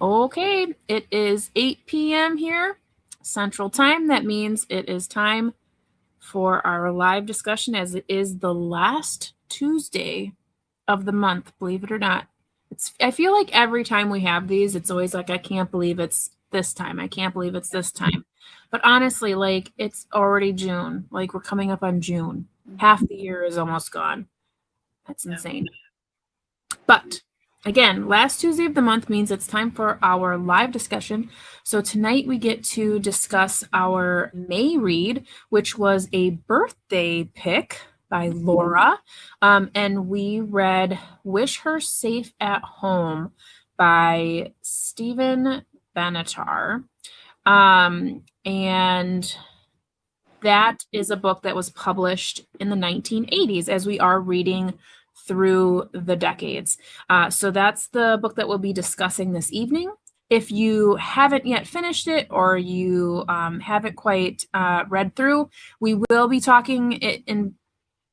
Okay, it is 8 p.m. here, Central Time. That means it is time for our live discussion, as it is the last Tuesday of the month, believe it or not. I feel like every time we have these, it's always like, I can't believe it's this time. I can't believe it's this time. But honestly, like, it's already June. Like, we're coming up on June. Half the year is almost gone. That's insane. But again, last Tuesday of the month means it's time for our live discussion. So tonight we get to discuss our May read, which was a birthday pick by Laura. And we read Wish Her Safe at Home by Stephen Benatar. And that is a book that was published in the 1980s, as we are reading through the decades. So that's the book that we'll be discussing this evening. If you haven't yet finished it, or you haven't quite read through, we will be talking it in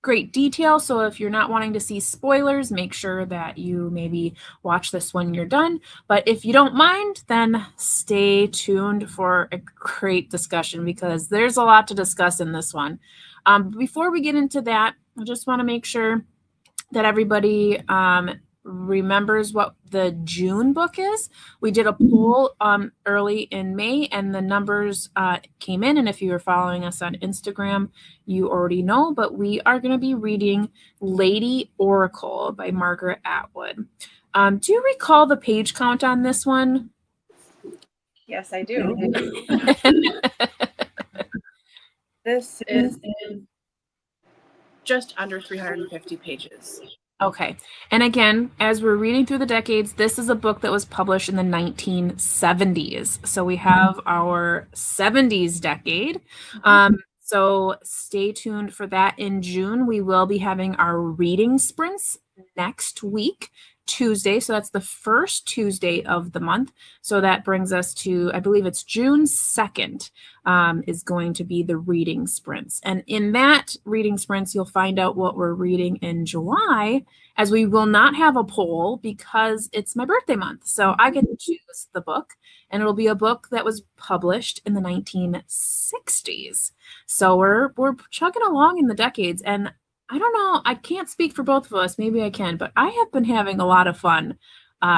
great detail. So if you're not wanting to see spoilers, make sure that you maybe watch this when you're done. But if you don't mind, then stay tuned for a great discussion, because there's a lot to discuss in this one. Before we get into that, I just want to make sure that everybody remembers what the June book is. We did a poll early in May, and the numbers came in. And if you were following us on Instagram, you already know, but we are going to be reading Lady Oracle by Margaret Atwood. Do you recall the page count on this one? Yes, I do. This is just under 350 pages. Okay. And again, as we're reading through the decades, this is a book that was published in the 1970s. So we have our 70s decade. So stay tuned for that in June. We will be having our reading sprints next week, Tuesday. So that's the first Tuesday of the month. So that brings us to, I believe it's June 2nd is going to be the reading sprints. And in that reading sprints, you'll find out what we're reading in July, as we will not have a poll because it's my birthday month. So I get to choose the book, and it'll be a book that was published in the 1960s. So we're chugging along in the decades, and I don't know, I can't speak for both of us, maybe I can, but I have been having a lot of fun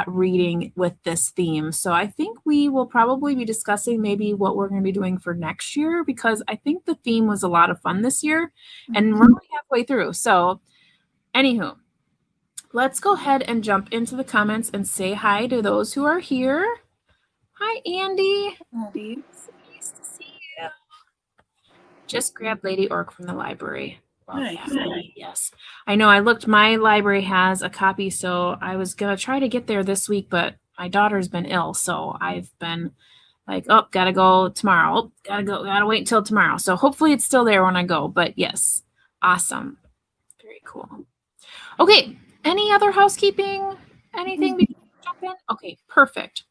reading with this theme. So I think we will probably be discussing maybe what we're going to be doing for next year, because I think the theme was a lot of fun this year, and we're only halfway through. So anywho, let's go ahead and jump into the comments and say hi to those who are here. Hi, Andy. Andy. Nice to see you. Just grabbed Lady Orc from the library. Nice. Yes. I know, I looked, my library has a copy, so I was going to try to get there this week, but my daughter's been ill, so I've been like, oh, gotta go tomorrow. Oh, gotta wait until tomorrow. So hopefully it's still there when I go, but yes. Awesome. Very cool. Okay. Any other housekeeping? Anything before we jump in? Okay, perfect.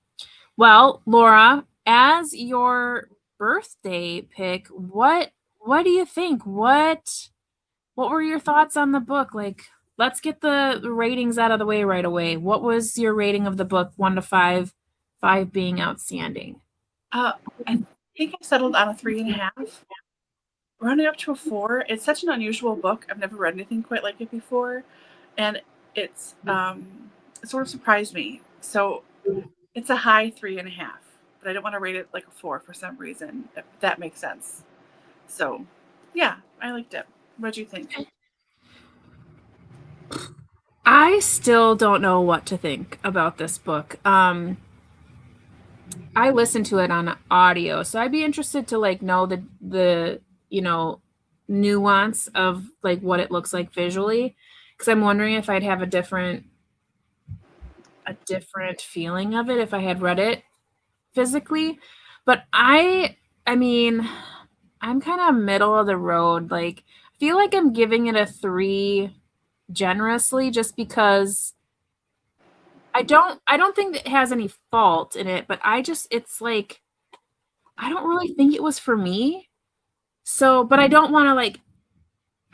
Well, Laura, as your birthday pick, what do you think? What were your thoughts on the book? Like, let's get the ratings out of the way right away. What was your rating of the book, 1 to 5, 5 being outstanding? I think I settled on a 3.5, rounding up to a 4. It's such an unusual book. I've never read anything quite like it before, and it's it sort of surprised me. So it's a high 3.5, but I don't want to rate it like a 4 for some reason, if that makes sense. So yeah, I liked it. What do you think? I still don't know what to think about this book. I listened to it on audio, so I'd be interested to like know the nuance of like what it looks like visually, because I'm wondering if I'd have a different feeling of it if I had read it physically. But I mean, I'm kind of middle of the road. Like, I feel like I'm giving it a 3 generously, just because I don't think it has any fault in it, but it's like, I don't really think it was for me. So, but I don't want to like,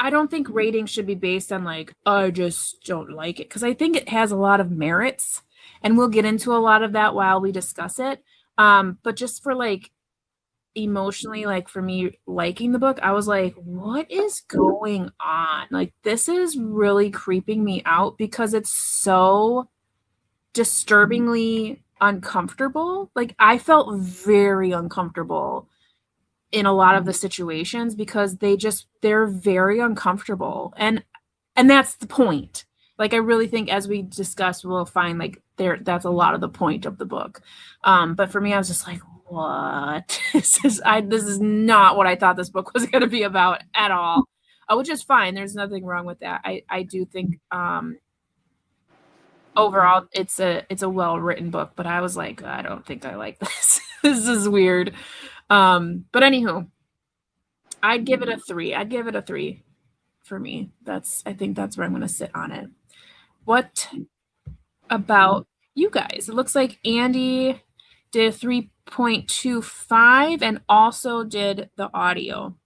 I don't think ratings should be based on like, I just don't like it, because I think it has a lot of merits. And we'll get into a lot of that while we discuss it. But just for like emotionally, like for me liking the book, I was like, what is going on? Like, this is really creeping me out because it's so disturbingly uncomfortable. Like, I felt very uncomfortable in a lot of the situations because they're very uncomfortable. And that's the point. Like, I really think as we discuss, we'll find like that's a lot of the point of the book. But for me, I was just like, what? This is not what I thought this book was going to be about at all. Which is fine. There's nothing wrong with that. I do think overall it's a well-written book, but I was like, I don't think I like this. This is weird. But anywho, I'd give it a 3. I'd give it a 3 for me. I think that's where I'm going to sit on it. What about you guys? It looks like Andy did 3.25 and also did the audio.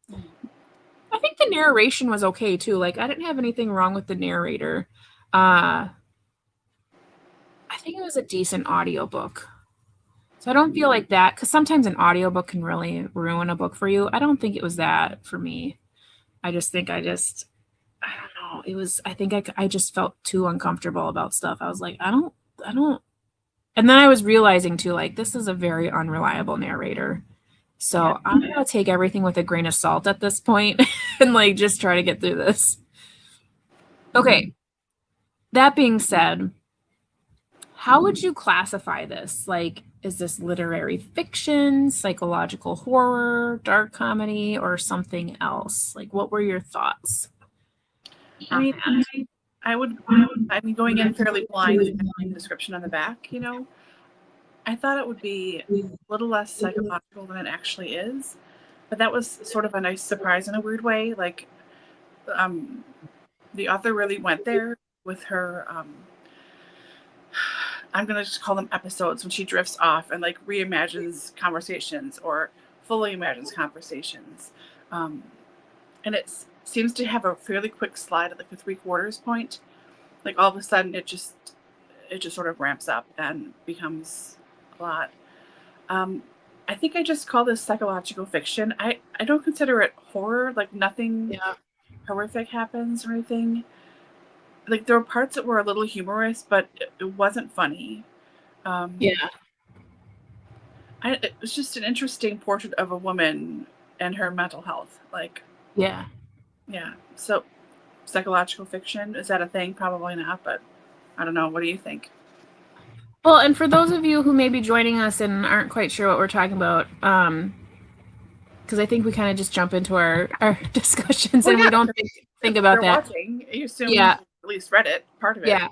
I think the narration was okay too. Like, I didn't have anything wrong with the narrator. I think it was a decent audiobook. So I don't feel like that, because sometimes an audiobook can really ruin a book for you. I don't think it was that for me. I don't know. I just felt too uncomfortable about stuff. I was like, I don't. And then I was realizing too, like, this is a very unreliable narrator. So I'm going to take everything with a grain of salt at this point and like just try to get through this. Okay. That being said, how would you classify this? Like, is this literary fiction, psychological horror, dark comedy, or something else? Like, what were your thoughts? I mean, going in fairly blind with the description on the back, you know, I thought it would be a little less psychological than it actually is, but that was sort of a nice surprise in a weird way. Like, the author really went there with her, I'm going to just call them episodes, when she drifts off and like reimagines conversations or fully imagines conversations. And it seems to have a fairly quick slide at like the 3/4 point. Like, all of a sudden it just sort of ramps up and becomes a lot. I think I just call this psychological fiction. I don't consider it horror. Like, nothing horrific happens or anything. Like, there were parts that were a little humorous, but it wasn't funny. It was just an interesting portrait of a woman and her mental health. Like, yeah. So, psychological fiction, is that a thing? Probably not, but I don't know. What do you think? Well, and for those of you who may be joining us and aren't quite sure what we're talking about, because I think we kind of just jump into our discussions and we don't think about that. Watching, you assume at least read it, part of it. Yeah.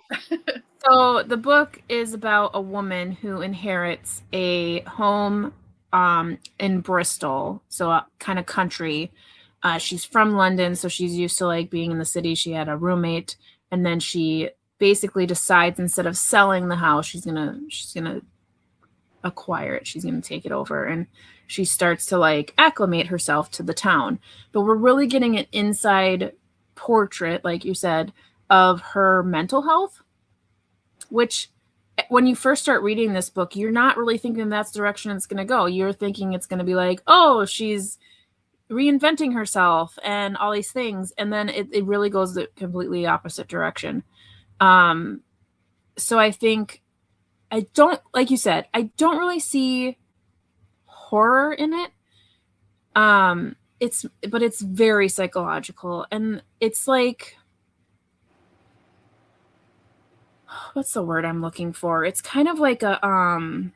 So the book is about a woman who inherits a home in Bristol, so kind of country. She's from London, so she's used to like being in the city. She had a roommate, and then she basically decides, instead of selling the house, she's gonna acquire it. She's gonna take it over, and she starts to like acclimate herself to the town. But we're really getting an inside portrait, like you said, of her mental health, which when you first start reading this book, you're not really thinking that's the direction it's going to go. You're thinking it's going to be like, oh, she's reinventing herself and all these things. And then it really goes the completely opposite direction. So I think like you said, I don't really see horror in it. But it's very psychological, and it's like, what's the word I'm looking for? It's kind of like a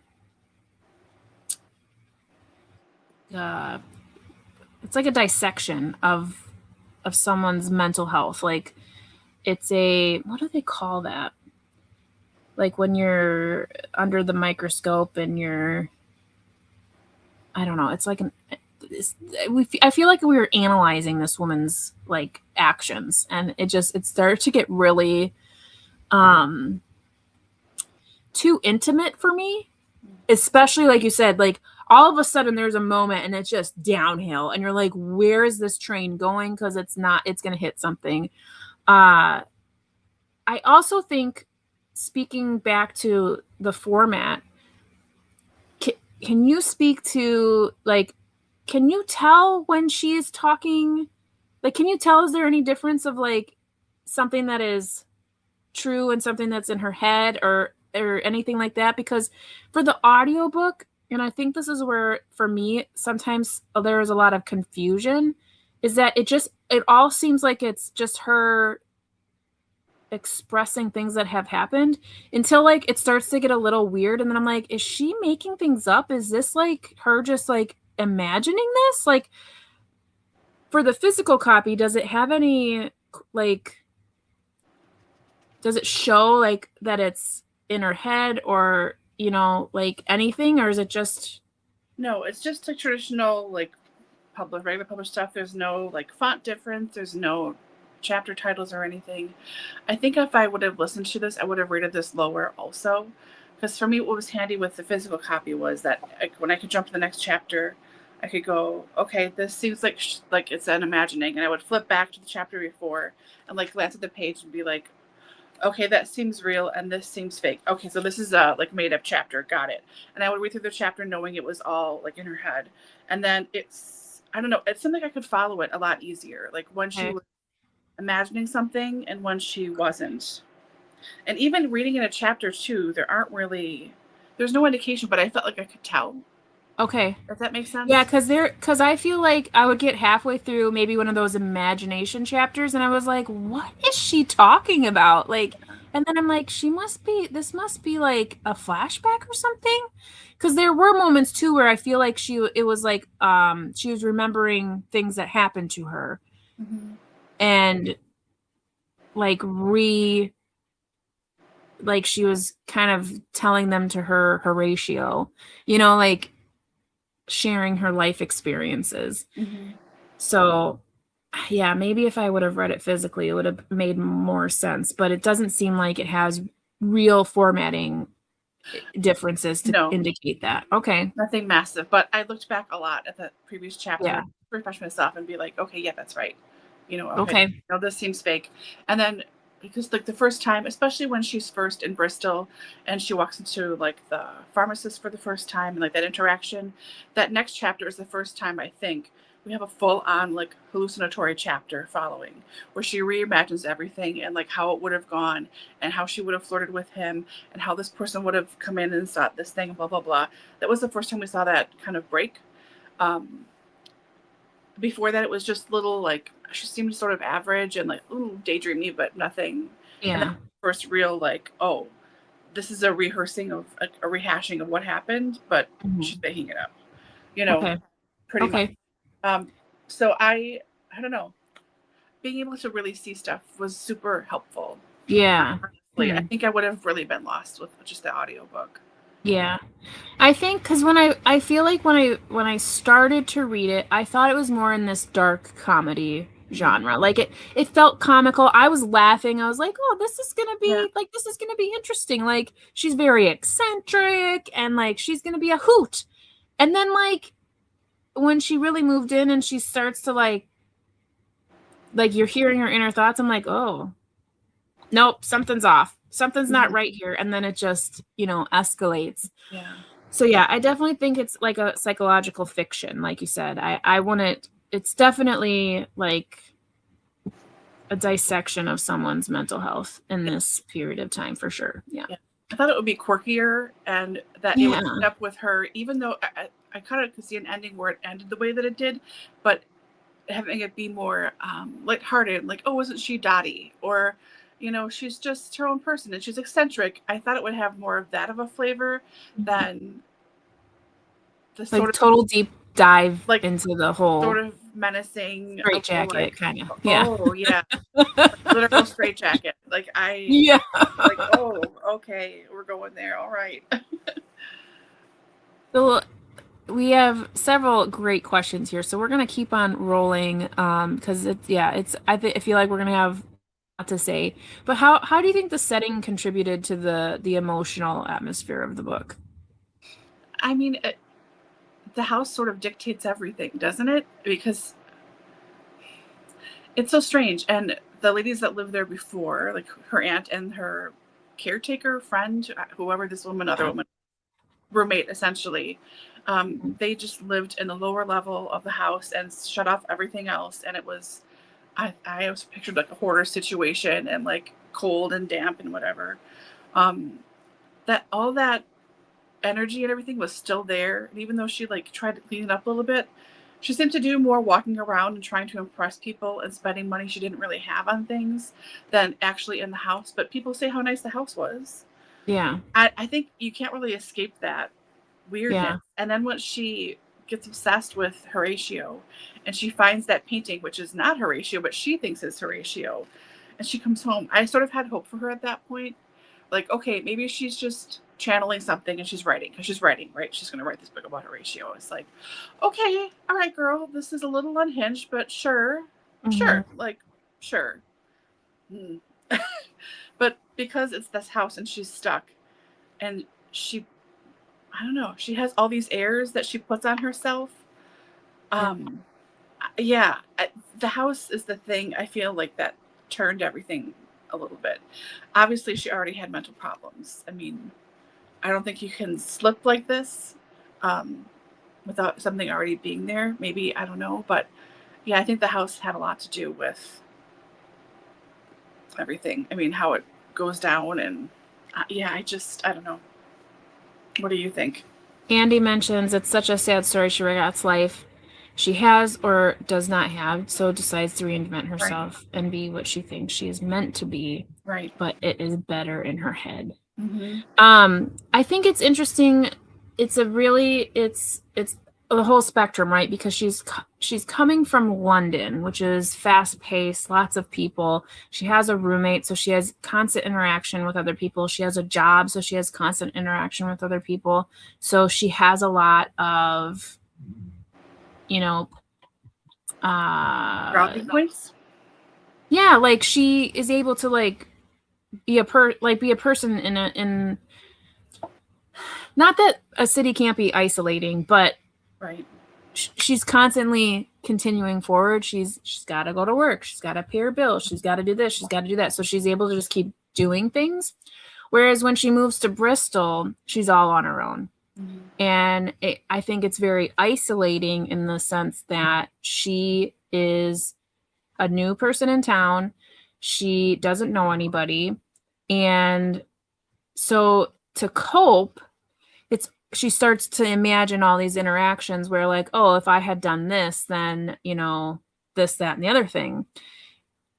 it's like a dissection of someone's mental health. Like, it's what do they call that? Like, when you're under the microscope and I don't know. It's like I feel like we were analyzing this woman's like actions, and it started to get really too intimate for me, especially like you said, like all of a sudden there's a moment and it's just downhill and you're like, where is this train going? Because it's going to hit something. I also think speaking back to the format, can you speak to, like, can you tell when she is talking? Like, can you tell, is there any difference of like something that is true and something that's in her head, or anything like that? Because for the audiobook, and I think this is where for me sometimes there is a lot of confusion, is that it all seems like it's just her expressing things that have happened until like it starts to get a little weird, and then I'm like, is she making things up? Is this like her just like imagining this? Like, for the physical copy, does it have any, like, does it show like that it's in her head, or like anything, or is it just No, it's just like traditional, like regular published stuff. There's no like font difference. There's no chapter titles or anything. I think if I would have listened to this, I would have rated this lower also. Because for me, what was handy with the physical copy was that when I could jump to the next chapter, I could go, okay, this seems like it's an imagining, and I would flip back to the chapter before and like glance at the page and be like, okay, that seems real and this seems fake. Okay, so this is a like made up chapter. Got it. And I would read through the chapter knowing it was all like in her head. And then I don't know, it seemed like I could follow it a lot easier. Like when she okay? was imagining something and when she wasn't. And even reading in a chapter too, there's no indication, but I felt like I could tell. Okay. If that makes Yeah, sense. because I feel like I would get halfway through maybe one of those imagination chapters, and I was like, what is she talking about? Like, and then I'm like, this must be like a flashback or something. Because there were moments too where I feel like it was like, she was remembering things that happened to her, Mm-hmm. and like like she was kind of telling them to her Horatio, like sharing her life experiences. Mm-hmm. So, yeah, maybe if I would have read it physically, it would have made more sense, but it doesn't seem like it has real formatting differences to No, indicate that. Okay. nothing massive. But I looked back a lot at the previous chapter Yeah. to refresh myself and be like, okay, yeah, that's right. Okay, Okay. this seems fake. And then because like the first time, especially when she's first in Bristol and she walks into like the pharmacist for the first time and like that interaction, that next chapter is the first time I think we have a full on like hallucinatory chapter following where she reimagines everything and like how it would have gone and how she would have flirted with him and how this person would have come in and thought this thing, blah, blah, blah. That was the first time we saw that kind of break. Um, Before that, it was just little like she seemed sort of average and like ooh daydreamy, but nothing. And then Yeah. first real like oh, this is a rehearsing of a rehashing of what happened, but she's Mhm. making it up. Okay. Pretty much. Okay. Um, so I don't know. Being able to really see stuff was super helpful. Yeah. Honestly, I Hmm. think I would have really been lost with just the audiobook. Yeah. I think because I feel like when I started to read it, I thought it was more in this dark comedy Mhm. genre. Like it felt comical. I was laughing. I was like, "Oh, Yeah. this is gonna be interesting." Like she's very eccentric, and like she's gonna be a hoot. And then like when she really moved in and she starts to like you're hearing her inner thoughts, I'm like, "Oh, nope, something's off. Something's not Mhm. right here." And then it just, escalates. Yeah. So yeah, I definitely think it's like a psychological fiction, like you said. I want it. It's definitely like a dissection of someone's mental health in this period of time for sure. Yeah. Yeah. I thought it would be quirkier and that it would Yeah. end up with her, even though I kind of could see an ending where it ended the way that it did, but having it be more lighthearted, like, oh, isn't she Dottie? Or, she's just her own person and she's eccentric. I thought it would have more of that of a flavor than the Like total deep dive like into the whole sort of menacing of the straitjacket like, kind of. Yeah. oh yeah, literal straitjacket. Like I Yeah. like, oh, okay, we're going there. All right. So we have several great questions here, so we're gonna keep on rolling because I feel like we're gonna have a lot to say. But how do you think the setting contributed to the emotional atmosphere of the book? I mean, the house sort of dictates everything, doesn't it? Because it's so strange. And the ladies that lived there before, like her aunt and her caretaker, friend, whoever this woman, other woman, roommate, essentially. They just lived in the lower level of the house and shut off everything else. And it was, I always pictured like a hoarder situation and like cold and damp and whatever. That all that energy and everything was still there. And even though she like tried to clean it up a little bit, she seemed to do more walking around and trying to impress people and spending money she didn't really have on things than actually in the house. But people say how nice the house was. Yeah. I think you can't really escape that weirdness. Yeah. And then once she gets obsessed with Horatio and she finds that painting, which is not Horatio, but she thinks is Horatio, and she comes home, I sort of had hope for her at that point. Like, okay, maybe she's just channeling something and she's writing, because she's writing, right? She's going to write this book about Horatio. It's like, okay, all right, girl, this is a little unhinged, but sure, sure, like, sure. But because it's this house and she's stuck and she, I don't know, she has all these airs that she puts on herself. Yeah, the house is the thing I feel like that turned everything a little bit. Obviously, she already had mental problems. I mean, I don't think you can slip like this without something already being there. Maybe, I don't know. But yeah, I think the house had a lot to do with everything. I mean, how it goes down. And yeah, I don't know. What do you think? Andy mentions it's such a sad story. She regrets life she has or does not have, so decides to reinvent herself and be what she thinks she is meant to be. Right. But it is better in her head. Mm-hmm. I think it's interesting. It's a really it's the whole spectrum, right? Because she's coming from London, which is fast paced, lots of people. She has a roommate, so she has constant interaction with other people. She has a job, so she has constant interaction with other people. So she has a lot of, Brownie points. Yeah, like she is able to like be a person in not that a city can't be isolating, but right. She's constantly continuing forward. She's got to go to work. She's got to pay her bills. She's got to do this. She's got to do that. So she's able to just keep doing things. Whereas when she moves to Bristol, she's all on her own. Mm-hmm. And I think it's very isolating in the sense that she is a new person in town. She doesn't know anybody. And so to cope, she starts to imagine all these interactions where like, oh, if I had done this, then, this, that, and the other thing.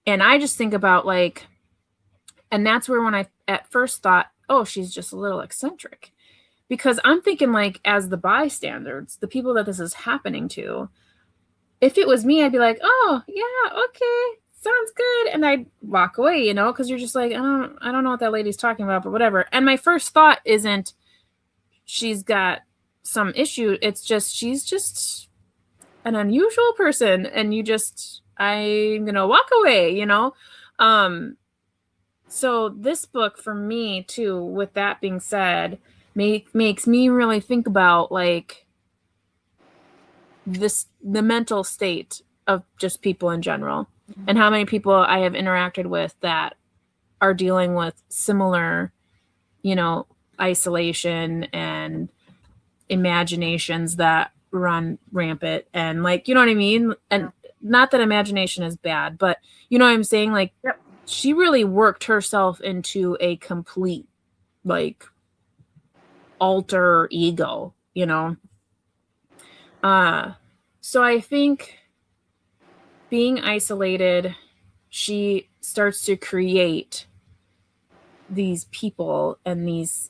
And I just think about like, and that's where when I at first thought, oh, she's just a little eccentric. Because I'm thinking like, as the bystanders, the people that this is happening to, if it was me, I'd be like, oh, yeah, okay, sounds good. And I'd walk away, because you're just like, I don't know what that lady's talking about, but whatever. And my first thought isn't, she's got some issue. It's just, she's just an unusual person. And I'm going to walk away, So this book for me too, with that being said, makes me really think about like the mental state of just people in general, mm-hmm. and how many people I have interacted with that are dealing with similar, isolation and imaginations that run rampant, and like, you know what I mean? And not that imagination is bad, but you know what I'm saying? Like, yep. She really worked herself into a complete like alter ego, so I think being isolated, she starts to create these people and these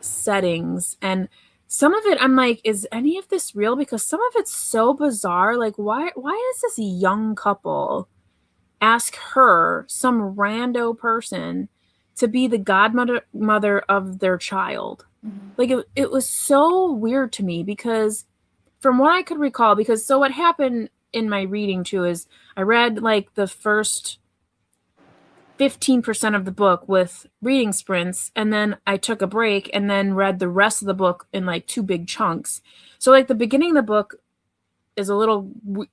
settings, and some of it I'm like, is any of this real? Because some of it's so bizarre. Like, why does this young couple ask her, some rando person, to be the godmother of their child? Mm-hmm. Like, it was so weird to me, because from what I could recall, so what happened in my reading too is I read like the first 15% of the book with reading sprints, and then I took a break and then read the rest of the book in like 2 big chunks. So like the beginning of the book is a little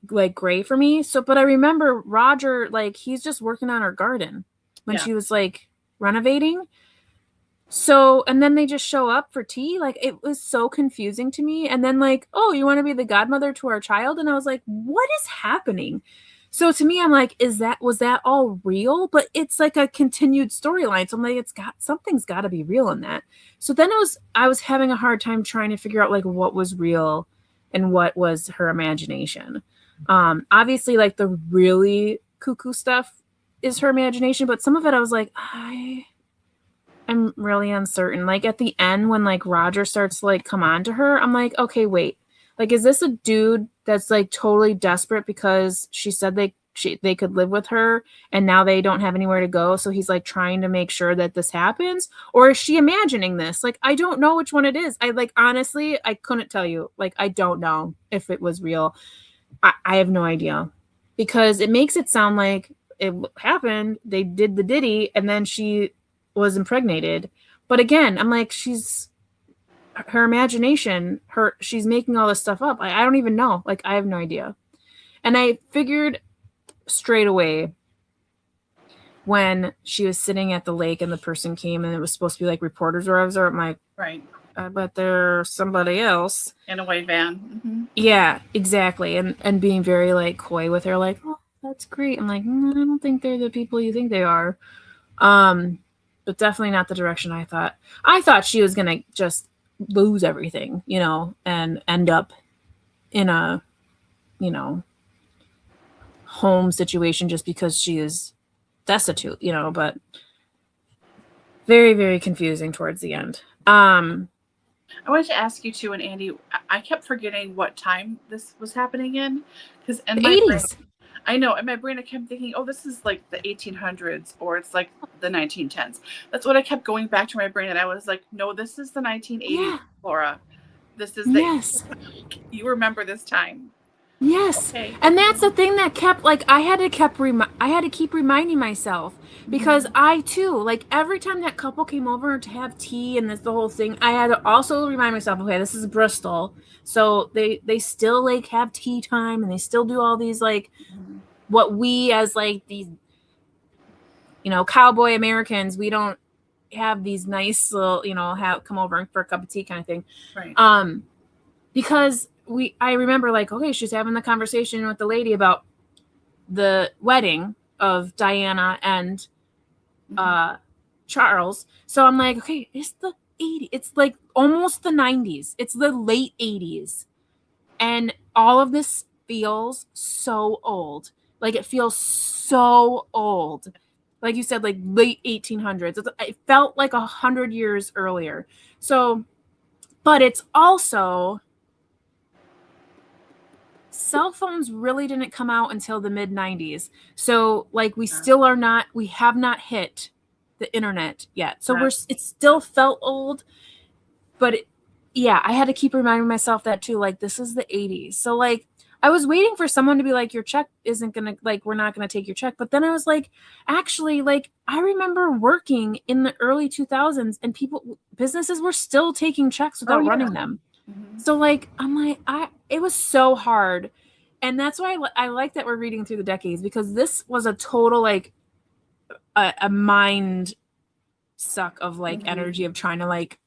like gray for me. So, but I remember Roger, like, he's just working on her garden when she was like renovating. So, and then they just show up for tea. Like, it was so confusing to me. And then, like, oh, you want to be the godmother to our child? And I was like, what is happening? So to me, I'm like, was that all real? But it's like a continued storyline. So I'm like, something's got to be real in that. So then I was having a hard time trying to figure out like what was real and what was her imagination. Obviously, like the really cuckoo stuff is her imagination, but some of it I was like, I'm really uncertain. Like at the end when like Roger starts to like come on to her, I'm like, okay, wait. Like, is this a dude that's like totally desperate because she said they could live with her and now they don't have anywhere to go, so he's like trying to make sure that this happens? Or is she imagining this? Like, I don't know which one it is. I like honestly, I couldn't tell you. Like, I don't know if it was real. I have no idea. Because it makes it sound like it happened, they did the ditty, and then she was impregnated. But again, I'm like, her imagination, she's making all this stuff up. I don't even know. Like, I have no idea. And I figured straight away when she was sitting at the lake and the person came and it was supposed to be like reporters or whatever, I'm like, Right. I bet there's somebody else. In a white van. Mm-hmm. Yeah, exactly. And being very like coy with her, like, oh, that's great. I'm like, I don't think they're the people you think they are. But definitely not the direction I thought. I thought she was gonna just lose everything, and end up in a, home situation just because she is destitute, but very, very confusing towards the end. I wanted to ask you too, and Andy, I kept forgetting what time this was happening in, because in the my 80s. I know, in my brain I kept thinking, oh, this is like the 1800s or it's like the 1910s. That's what I kept going back to my brain, and I was like, no, this is the 1980s, yeah. Laura. This is the yes. You remember this time. Yes. Okay. And that's the thing that kept, like, I had to keep reminding myself, because I too, like, every time that couple came over to have tea and the whole thing, I had to also remind myself, okay, this is Bristol, so they still like have tea time and they still do all these like what we as like these cowboy Americans, we don't have these nice little have come over for a cup of tea kind of thing, right? Because I remember like, okay, she's having the conversation with the lady about the wedding of Diana and Charles. So I'm like, okay, it's the 80s. It's like almost the 90s. It's the late 80s. And all of this feels so old. Like, it feels so old. Like you said, like late 1800s. It felt like 100 years earlier. So, but it's also, cell phones really didn't come out until the mid 90s. So like we have not hit the internet yet. So it still felt old, but I had to keep reminding myself that too. Like, this is the 80s. So like, I was waiting for someone to be like, your check isn't going to, like, we're not going to take your check. But then I was like, actually, like, I remember working in the early 2000s and businesses were still taking checks without running them. Mm-hmm. So like, I'm like, it was so hard. And that's why I like that we're reading through the decades, because this was a total, like, a mind suck of like energy of trying to like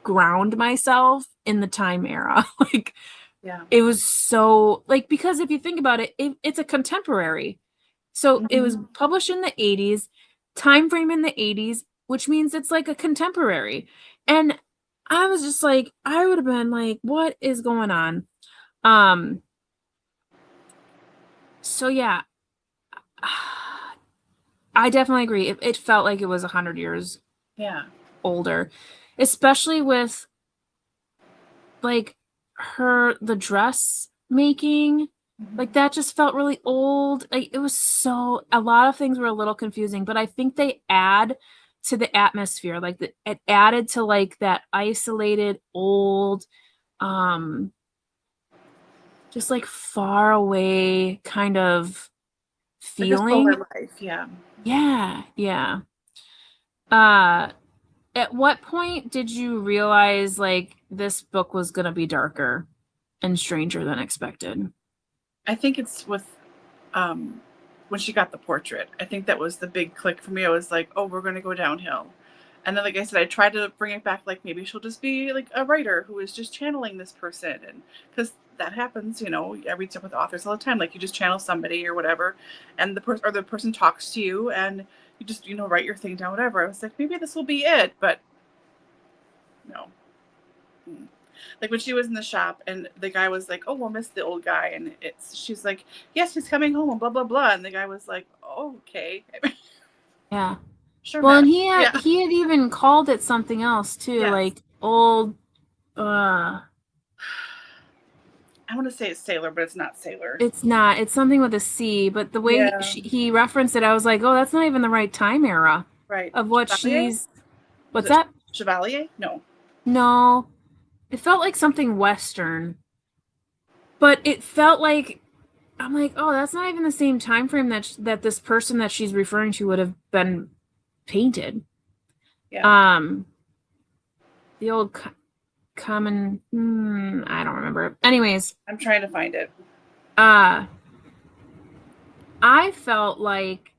ground myself in the time era. Like, yeah, it was so like, because if you think about it, it's a contemporary. So it was published in the 80s, time frame in the 80s, which means it's like a contemporary. And I was just like, I would have been like, what is going on? So yeah, I definitely agree. It felt like it was 100 years older, especially with like the dress making. Like, that just felt really old. Like, it was a lot of things were a little confusing, but I think they add to the atmosphere. Like, it added to like that isolated old, just like far away kind of feeling. Like a life, yeah. At what point did you realize like this book was gonna be darker and stranger than expected? I think it's with when she got the portrait. I think that was the big click for me. I was like, oh, we're going to go downhill. And then, like I said, I tried to bring it back, like maybe she'll just be like a writer who is just channeling this person. And because that happens, you know, I read stuff with authors all the time. Like you just channel somebody or whatever, and the person talks to you, and you just, you know, write your thing down, whatever. I was like, maybe this will be it, but no. Like when she was in the shop and the guy was like, oh, we'll miss the old guy. And she's like, yes, he's coming home and blah, blah, blah. And the guy was like, oh, okay. Yeah. Sure, Well, man. and Yeah. he had even called it something else too, Yes. like old I want to say it's sailor, but it's not sailor. it's not. It's something with a C, but the way Yeah. he referenced it, I was like, "Oh, that's not even the right time era Right. of what Chevalier? she's Was What's it that? Chevalier? No. No. It felt like something western. But it felt like I'm like, "Oh, that's not even the same time frame that this person that she's referring to would have been painted." Yeah. The old common I don't remember. Anyways, I'm trying to find it. I felt like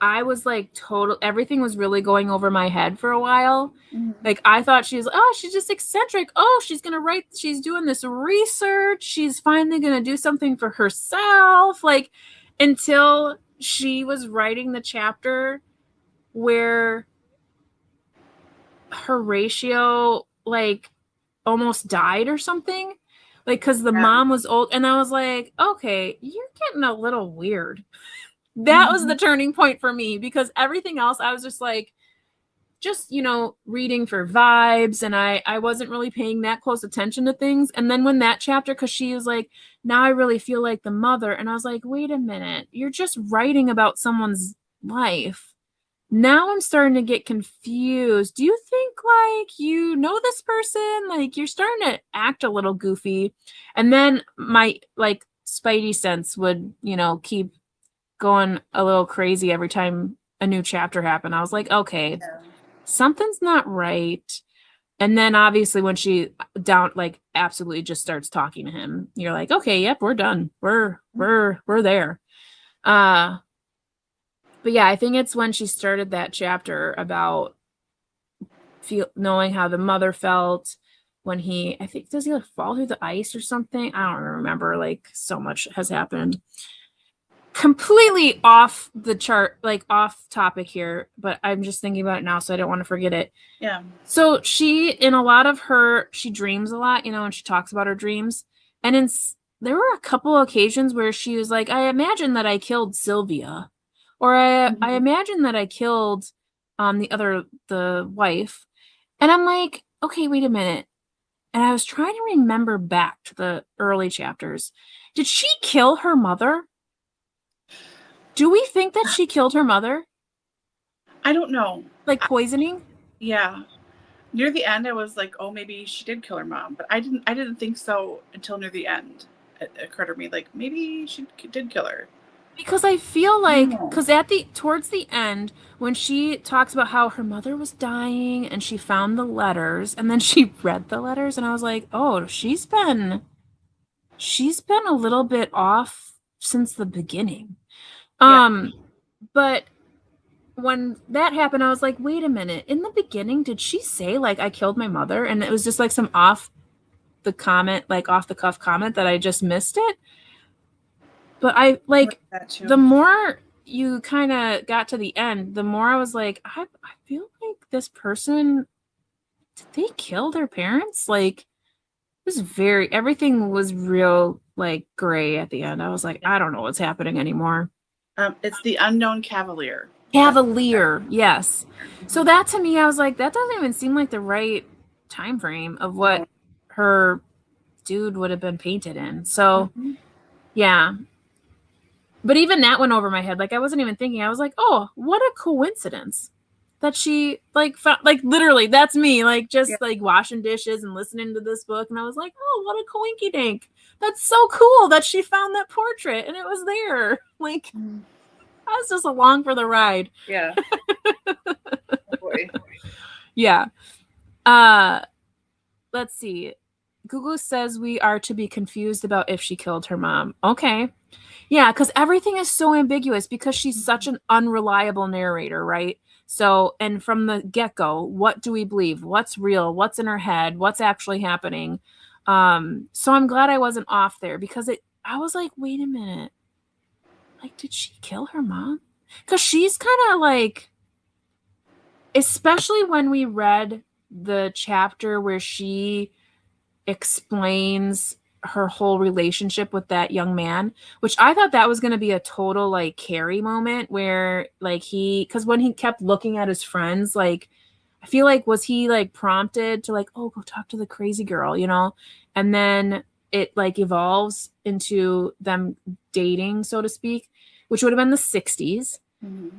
I was like total everything was really going over my head for a while. Mm-hmm. Like I thought she's just eccentric. Oh, she's doing this research. She's finally gonna do something for herself. Like until she was writing the chapter where Horatio like almost died or something. Like because the mom was old, and I was like, okay, you're getting a little weird. That was the turning point for me because everything else I was just like you know reading for vibes, and I wasn't really paying that close attention to things. And then when that chapter, because she was like, now I really feel like the mother, and I was like, wait a minute, you're just writing about someone's life. Now I'm starting to get confused. Do you think like you know this person? Like you're starting to act a little goofy. And then my like spidey sense would, you know, keep going a little crazy every time a new chapter happened. I was like, okay, something's not right. And then obviously when she absolutely just starts talking to him, you're like, okay, yep, we're done. We're there. But yeah, I think it's when she started that chapter about knowing how the mother felt when I think, does he like fall through the ice or something? I don't remember. Like so much has happened. Completely off the chart, like off topic here, but I'm just thinking about it now, so I don't want to forget it. Yeah. So in a lot of she dreams a lot, you know, and she talks about her dreams. And there were a couple of occasions where she was like, I imagine that I killed Sylvia. Or I imagine that I killed the wife. And I'm like, okay, wait a minute. And I was trying to remember back to the early chapters. Did she kill her mother? Do we think that she killed her mother? I don't know. Like poisoning? Yeah. Near the end, I was like, oh, maybe she did kill her mom. But I didn't think so until near the end. It occurred to me, like, maybe she did kill her. Because I feel like, because towards the end, when she talks about how her mother was dying and she found the letters and then she read the letters, and I was like, oh, she's been a little bit off since the beginning. But when that happened, I was like, wait a minute. In the beginning, did she say like I killed my mother? And it was just like some off the cuff comment that I just missed it. But I like the more you kind of got to the end, the more I was like, I feel like this person, did they kill their parents? Like it was everything was real like gray at the end. I was like, I don't know what's happening anymore. It's the Unknown Cavalier. Yes. So that to me, I was like, that doesn't even seem like the right time frame of what her dude would have been painted in. So yeah. But even that went over my head. Like I wasn't even thinking. I was like, oh, what a coincidence that she like found, like literally that's me, like just like washing dishes and listening to this book. And I was like, oh, what a coinky dink. That's so cool that she found that portrait and it was there. Like I was just along for the ride. Yeah. Oh boy. Yeah. Let's see. Google says we are to be confused about if she killed her mom. Okay. Yeah, because everything is so ambiguous because she's such an unreliable narrator, right? So, and from the get-go, what do we believe? What's real? What's in her head? What's actually happening? So I'm glad I wasn't off there because I was like, wait a minute. Like, did she kill her mom? Because she's kind of like, especially when we read the chapter where she explains her whole relationship with that young man, which I thought that was going to be a total like Carrie moment where like because when he kept looking at his friends, like I feel like was he like prompted to like, oh, go talk to the crazy girl, you know? And then it like evolves into them dating, so to speak, which would have been the 60s. Mm-hmm.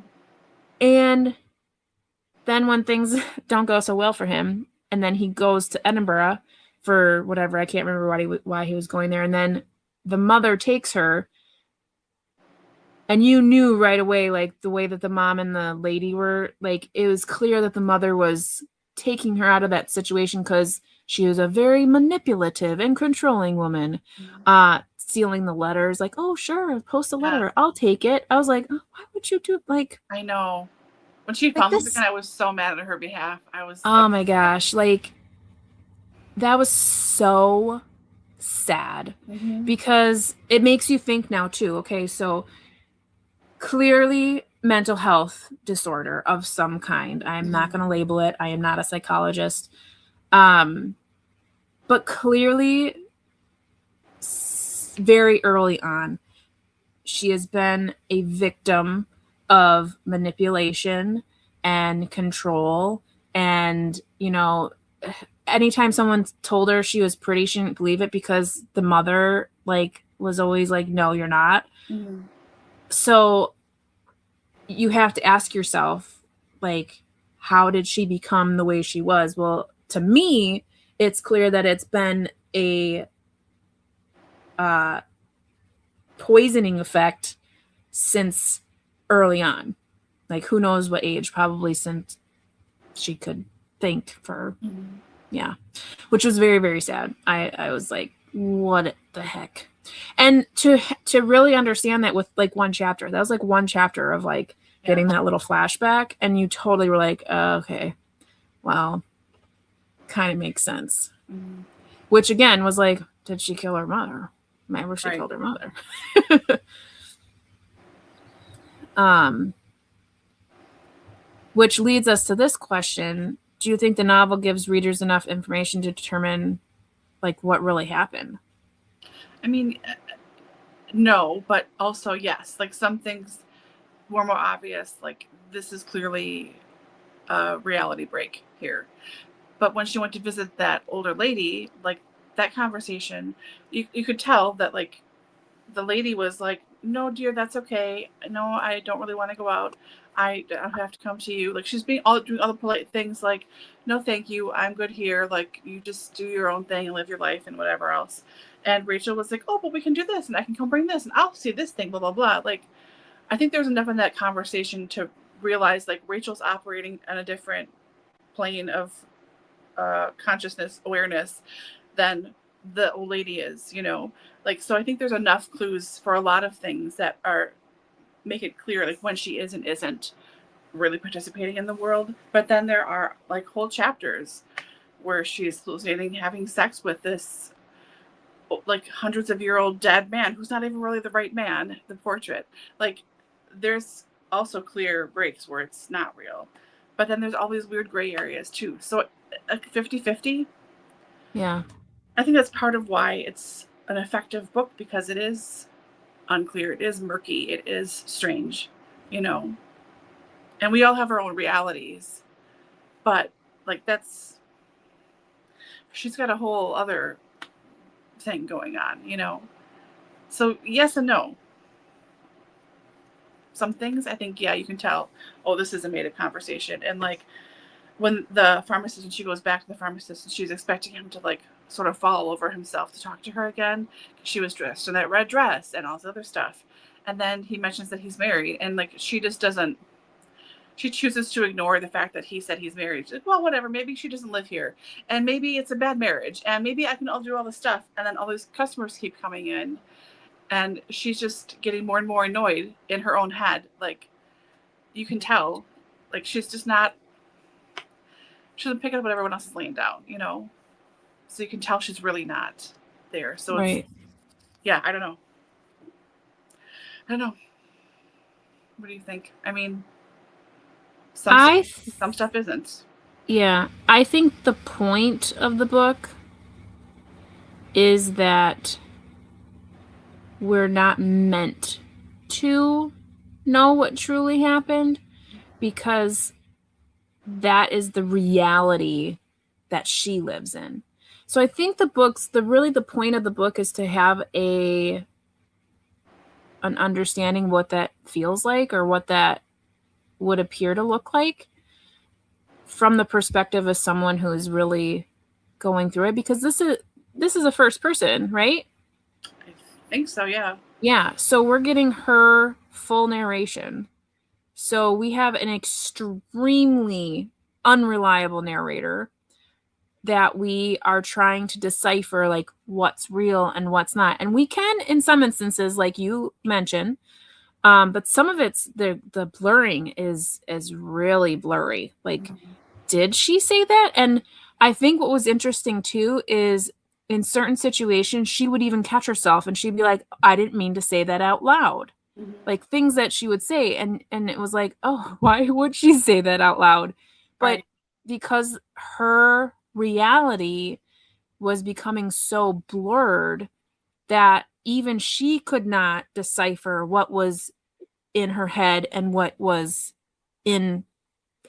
And then when things don't go so well for him, and then he goes to Edinburgh for whatever, I can't remember why he was going there, and then the mother takes her, and you knew right away, like the way that the mom and the lady were, like it was clear that the mother was taking her out of that situation because she was a very manipulative and controlling woman. Stealing the letters, like, oh sure, post a letter, I'll take it. I was like, oh, why would you do like? I know. When she Like found this this, again, I was so mad on her behalf. I was. oh my gosh, like that was so sad because it makes you think now too. Okay, so clearly mental health disorder of some kind. I'm not going to label it. I am not a psychologist. But clearly very early on she has been a victim of manipulation and control, and you know, anytime someone told her she was pretty, she didn't believe it because the mother like was always like, no, you're not. So you have to ask yourself, like, how did she become the way she was? Well, to me, it's clear that it's been a poisoning effect since early on. Like, who knows what age? Probably since she could think for, yeah, which was very, very sad. I was like, what the heck? And to really understand that with like one chapter, that was like one chapter of like getting that little flashback, and you totally were like, okay, well, kind of makes sense. Which again was like, did she kill her mother? Remember, she killed her mother. Which leads us to this question: do you think the novel gives readers enough information to determine like what really happened? I mean, no, but also yes. Like some things were more obvious. Like this is clearly a reality break here. But when she went to visit that older lady, like that conversation, you could tell that like the lady was like, no, dear, that's okay. No, I don't really want to go out. I have to come to you. Like she's doing all the polite things like, no, thank you. I'm good here. Like you just do your own thing and live your life and whatever else. And Rachel was like, oh, but we can do this and I can come bring this and I'll see this thing, blah, blah, blah. Like, I think there's enough in that conversation to realize like Rachel's operating on a different plane of consciousness awareness than the old lady is, you know, like, so I think there's enough clues for a lot of things that are make it clear like when she is and isn't really participating in the world. But then there are like whole chapters where she's hallucinating having sex with this like hundreds of year old dead man who's not even really the right man, the portrait. Like there's also clear breaks where it's not real, but then there's all these weird gray areas too. So 50-50. Yeah. I think that's part of why it's an effective book, because it is unclear, it is murky, it is strange, you know. And we all have our own realities, but like that's, she's got a whole other thing going on, you know. So yes and no. Some things I think, yeah, you can tell, oh, this is a made up conversation. And like when the pharmacist, and she goes back to the pharmacist and she's expecting him to like sort of fall over himself to talk to her again, she was dressed in that red dress and all this other stuff. And then he mentions that he's married and like she just doesn't, she chooses to ignore the fact that he said he's married. She's like, well, whatever. Maybe she doesn't live here, and maybe it's a bad marriage, and maybe I can all do all this stuff. And then all these customers keep coming in, and she's just getting more and more annoyed in her own head. Like, you can tell, like, she's just not. She doesn't pick up what everyone else is laying down, you know. So you can tell she's really not there. So Right. it's, yeah, I don't know. I don't know. What do you think? I mean, some stuff isn't. Yeah, I think the point of the book is that we're not meant to know what truly happened, because that is the reality that she lives in. So I think the point of the book is to have an understanding what that feels like, or what that would appear to look like, from the perspective of someone who is really going through it, because this is a first person, right? I think so, yeah. Yeah, so we're getting her full narration. So we have an extremely unreliable narrator that we are trying to decipher, like, what's real and what's not. And we can, in some instances, like you mentioned, but some of it's the blurring is really blurry. Like, did she say that? And I think what was interesting too is, in certain situations, she would even catch herself and she'd be like, I didn't mean to say that out loud. Like, things that she would say, and it was like, oh, why would she say that out loud? But Right. because her reality was becoming so blurred that even she could not decipher what was in her head and what was in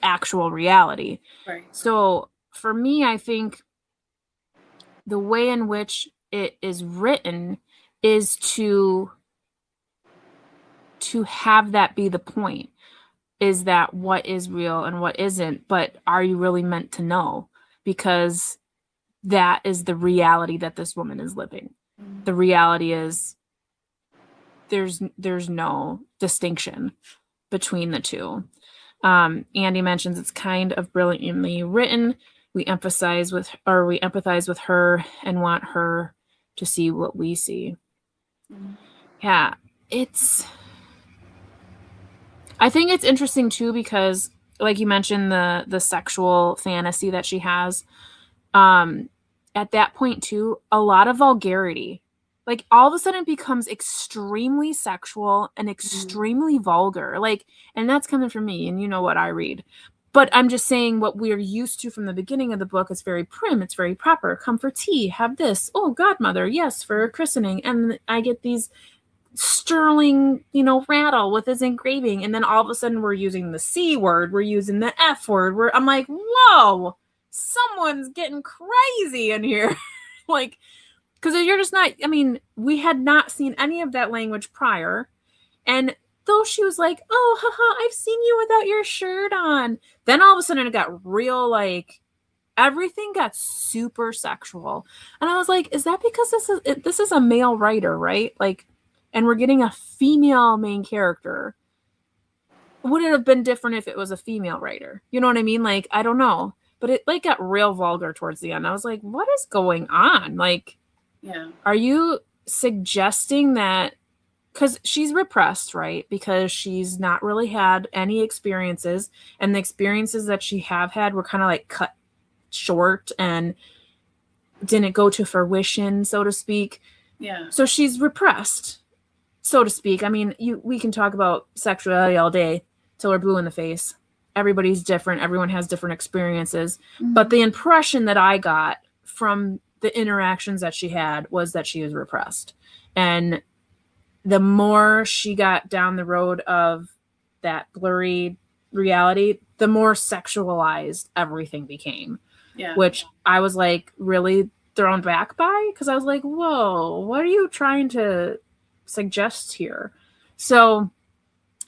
actual reality. Right. So for me, I think the way in which it is written is to have that be the point, is that what is real and what isn't, but are you really meant to know? Because that is the reality that this woman is living. The reality is there's no distinction between the two. Andy mentions it's kind of brilliantly written. We empathize with her and want her to see what we see. Yeah, I think it's interesting too, because, like you mentioned, the sexual fantasy that she has. At that point too, a lot of vulgarity. Like, all of a sudden it becomes extremely sexual and extremely vulgar. Like, and that's coming from me, and you know what I read. But I'm just saying, what we're used to from the beginning of the book is very prim, it's very proper. Come for tea, have this. Oh, godmother, yes, for a christening. And I get these sterling, rattle with his engraving, and then all of a sudden we're using the C word, we're using the F word. I'm like, whoa, someone's getting crazy in here. Like, because you're just not, we had not seen any of that language prior. And though she was like, oh, haha, I've seen you without your shirt on, then all of a sudden it got real, like, everything got super sexual. And I was like, is that because this is a male writer, right? Like, and we're getting a female main character. Would it have been different if it was a female writer? You know what I mean? Like, I don't know. But it, like, got real vulgar towards the end. I was like, what is going on? Like, yeah, are you suggesting that, because she's repressed, right? Because she's not really had any experiences, and the experiences that she have had were kind of like cut short and didn't go to fruition, so to speak. Yeah. So she's repressed, so to speak. We can talk about sexuality all day till we're blue in the face. Everybody's different. Everyone has different experiences. But the impression that I got from the interactions that she had was that she was repressed. And the more she got down the road of that blurry reality, the more sexualized everything became. Yeah. Which I was like really thrown back by, because I was like, whoa, what are you trying to suggest here? So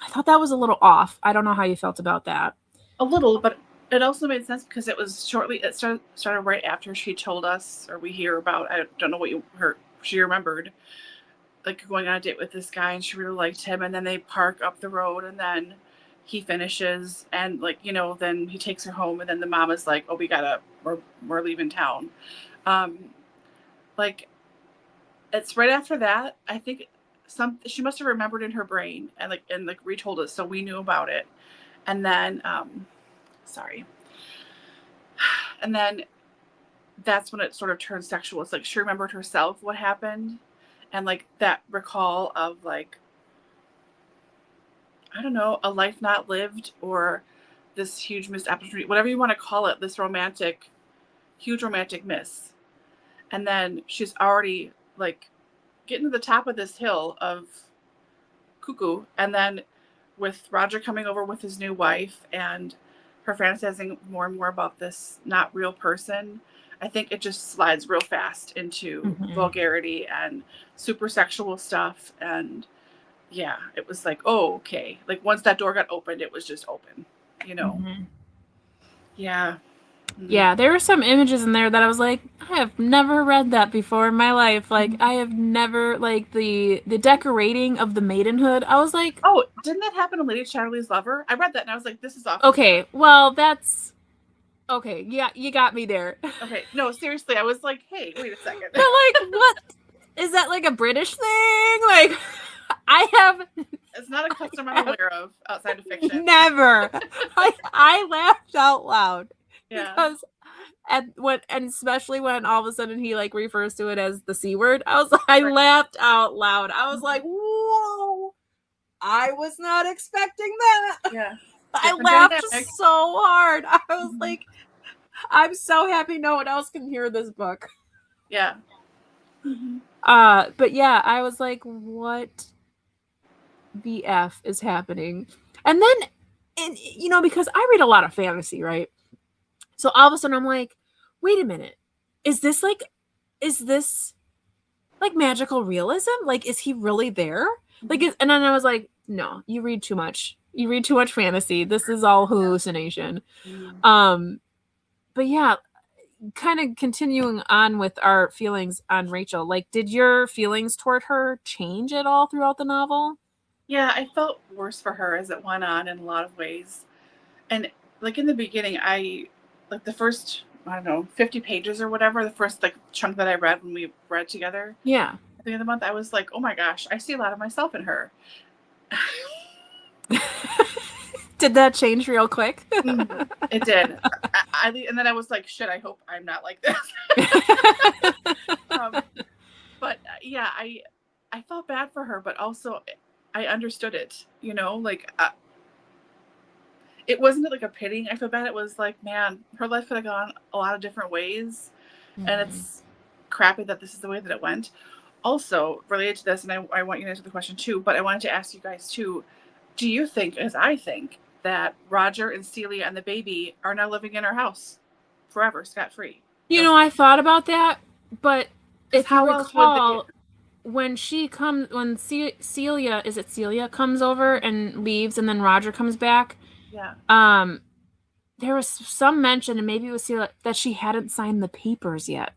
I thought that was a little off. I don't know how you felt about that. A little, but it also made sense because it started right after she told us, or we hear about, I don't know what she remembered, like, going on a date with this guy, and she really liked him, and then they park up the road, and then he finishes, and like, you know, then he takes her home, and then the mom is like, oh, we're leaving town. Like, it's right after that, I think she must have remembered in her brain and like retold it, so we knew about it. And then sorry. And then that's when it sort of turned sexual. It's like she remembered herself what happened, and like that recall of like, I don't know, a life not lived, or this huge missed opportunity, whatever you want to call it, this huge romantic miss. And then she's already like getting to the top of this hill of cuckoo. And then with Roger coming over with his new wife and her fantasizing more and more about this not real person, I think it just slides real fast into vulgarity and super sexual stuff. And yeah, it was like, oh, okay. Like once that door got opened, it was just open, you know? Yeah. Yeah, there were some images in there that I was like, I have never read that before in my life. Like, I have never, like, the decorating of the maidenhood. I was like, oh, didn't that happen to Lady Charlie's Lover? I read that and I was like, this is awful. Okay, well, that's okay. Yeah, you got me there. Okay, no, seriously, I was like, hey, wait a second. But like, what is that, like a British thing? Like, I have. It's not a custom I'm aware of outside of fiction. Never. I laughed out loud. Yeah. Because and especially when all of a sudden he like refers to it as the C word, I laughed out loud. I was like, whoa, I was not expecting that. Yeah. I laughed so hard. I was like, I'm so happy no one else can hear this book. Yeah. But yeah, I was like, what the F is happening? And then, you know, because I read a lot of fantasy, right? So all of a sudden I'm like, wait a minute. Is this like magical realism? Like, is he really there? Like, and then I was like, no, you read too much. You read too much fantasy. This is all hallucination. But yeah, kind of continuing on with our feelings on Rachel, like, did your feelings toward her change at all throughout the novel? Yeah, I felt worse for her as it went on in a lot of ways. And like in the beginning, like the first, I don't know, 50 pages or whatever, the first like chunk that I read when we read together. Yeah. At the end of the month, I was like, oh my gosh, I see a lot of myself in her. Did that change real quick? It did. And then I was like, shit, I hope I'm not like this. But yeah, I felt bad for her, but also I understood it, you know, like it wasn't like a pity. I feel bad. It was like, man, her life could have gone a lot of different ways. And it's crappy that this is the way that it went. Also, related to this, and I want you to answer the question too, but I wanted to ask you guys too, do you think, as I think, that Roger and Celia and the baby are now living in our house forever, scot-free? You know, I thought about that, but if you recall, when Celia, is it Celia, comes over and leaves, and then Roger comes back? Yeah. There was some mention, and maybe it was Celia, that she hadn't signed the papers yet.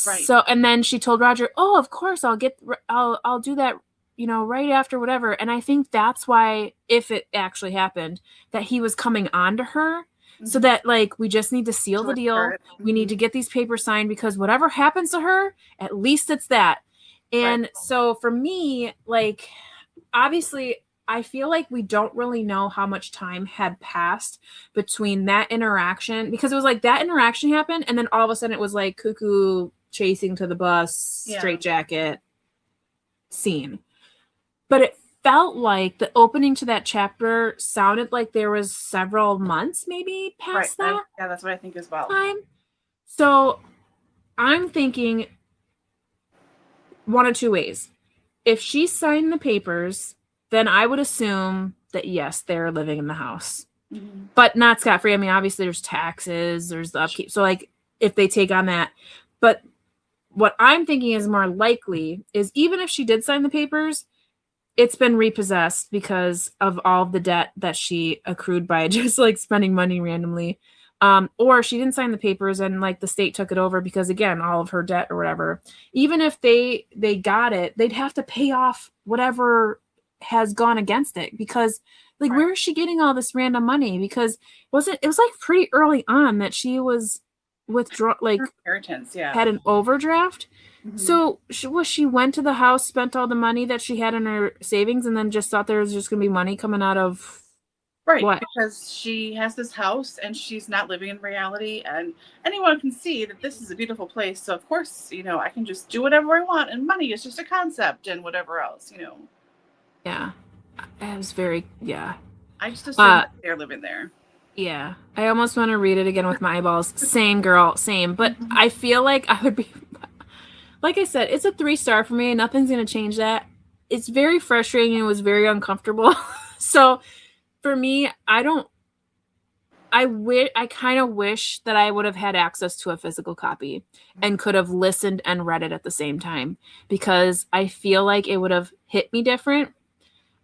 Right. So, and then she told Roger, "Oh, of course, I'll do that, you know, right after whatever." And I think that's why, if it actually happened, that he was coming on to her, so that like, we just need to seal the deal. We need to get these papers signed, because whatever happens to her, at least it's that. And so for me, like, obviously, I feel like we don't really know how much time had passed between that interaction, because it was like that interaction happened, and then all of a sudden it was like Cuckoo chasing to the bus, straitjacket scene. But it felt like the opening to that chapter sounded like there was several months maybe past that. Yeah, that's what I think as well. Time. So I'm thinking one of two ways. If she signed the papers, then I would assume that, yes, they're living in the house. But not scot-free. I mean, obviously there's taxes, there's the upkeep. So like, if they take on that. But what I'm thinking is more likely is, even if she did sign the papers, it's been repossessed because of all of the debt that she accrued by just like spending money randomly. Or she didn't sign the papers and like the state took it over because, again, all of her debt or whatever. Even if they got it, they'd have to pay off whatever has gone against it, because Like, Right. where is she getting all this random money? Because it was like pretty early on that she was Her inheritance, yeah. had an overdraft. Mm-hmm. So she went to the house, spent all the money that she had in her savings, and then just thought there was just going to be money coming out of Right, what? because she has this house and she's not living in reality, and anyone can see that this is a beautiful place. So of course, I can just do whatever I want, and money is just a concept, and whatever else. Yeah. It was very, yeah. I just assume Uh, that they're living there. yeah. I almost want to read it again with my eyeballs. Same girl, same. But I feel like I would be, like I said, it's a 3-star for me. Nothing's going to change that. It's very frustrating. It was very uncomfortable. So for me, I kind of wish that I would have had access to a physical copy and could have listened and read it at the same time, because I feel like it would have hit me different.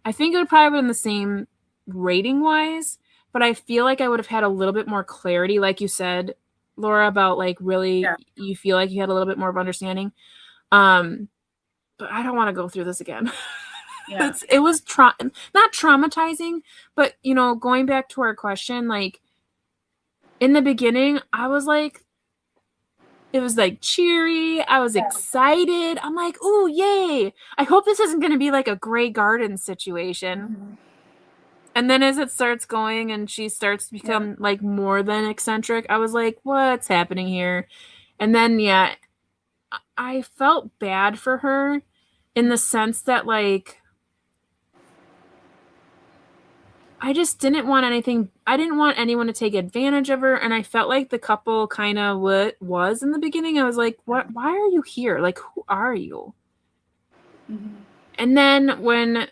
I think it would probably been the same rating wise, but I feel like I would have had a little bit more clarity, like you said, Laura, about like really Yeah, you feel like you had a little bit more of understanding. Um, but I don't want to go through this again. yeah, It was not traumatizing, but going back to our question, like in the beginning, I was like, it was like cheery. I was excited. I'm like, ooh, yay. I hope this isn't going to be like a Grey Garden situation. Mhm. And then as it starts going and she starts to Yeah, become like more than eccentric, I was like, what's happening here? And then, yeah, I felt bad for her in the sense that, like, I just didn't want anything. I didn't want anyone to take advantage of her. And I felt like the couple kind of what was in the beginning. I was like, what? Why are you here? Like, who are you? hmm, And then when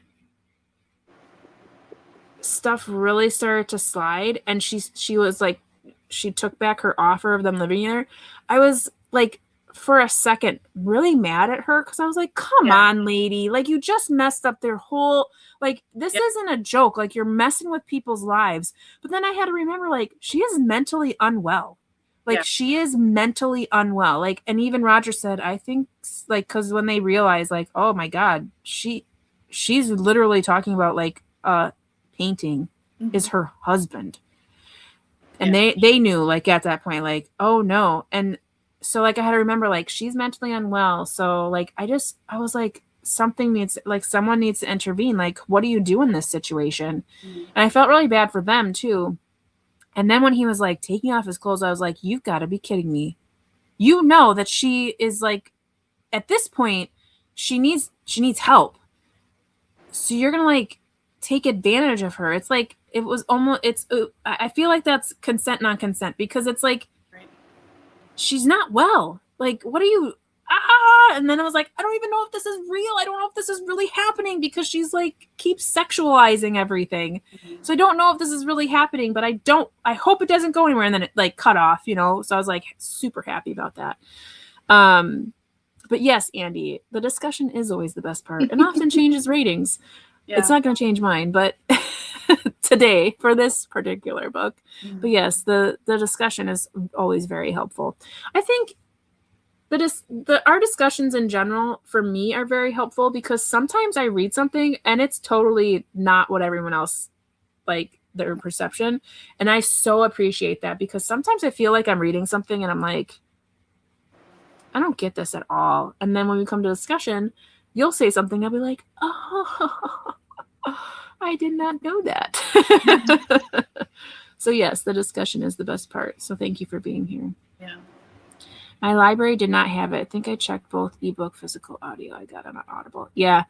stuff really started to slide and she was like, she took back her offer of them living there, I was like, for a second, really mad at her, because I was like, come yeah, on, lady, like, you just messed up their whole, like, this yeah, isn't a joke, like, you're messing with people's lives. But then I had to remember, like, she is mentally unwell. Like, yeah, she is mentally unwell. Like, and even Roger said, I think, like, because when they realized, like, oh my god, she's literally talking about, like, painting is hmm, her husband. And yeah, they knew, like, at that point, like, oh no. And so, like, I had to remember, like, she's mentally unwell. So, like, I was like, someone needs to intervene. Like, what do you do in this situation? mhm, And I felt really bad for them too. And then when he was like taking off his clothes, I was like, you've got to be kidding me. You know that she is like, at this point, she needs help. So you're gonna like take advantage of her. It's like, it was almost, I feel like that's consent non-consent, because it's like, right, she's not well. Like, what are you, and then I was like, I don't even know if this is real. I don't know if this is really happening, because she's like keeps sexualizing everything. hmm, So I don't know if this is really happening, but I hope it doesn't go anywhere. And then it like cut off. So I was like super happy about that. um but yes, Andy, the discussion is always the best part and often changes ratings. It's yeah, not going to change mine, but today for this particular book. But mhm, yes, the discussion is always very helpful. I think our discussions in general for me are very helpful, because sometimes I read something and it's totally not what everyone else, like, their perception, and I so appreciate that, because sometimes I feel like I'm reading something and I'm like, I don't get this at all. And then when we come to discussion, you'll say something, I'll be like, oh, I did not know that. So yes, the discussion is the best part. So thank you for being here. yeah, My library did not have it. I think I checked both ebook, physical, audio. I got it on Audible. Yeah,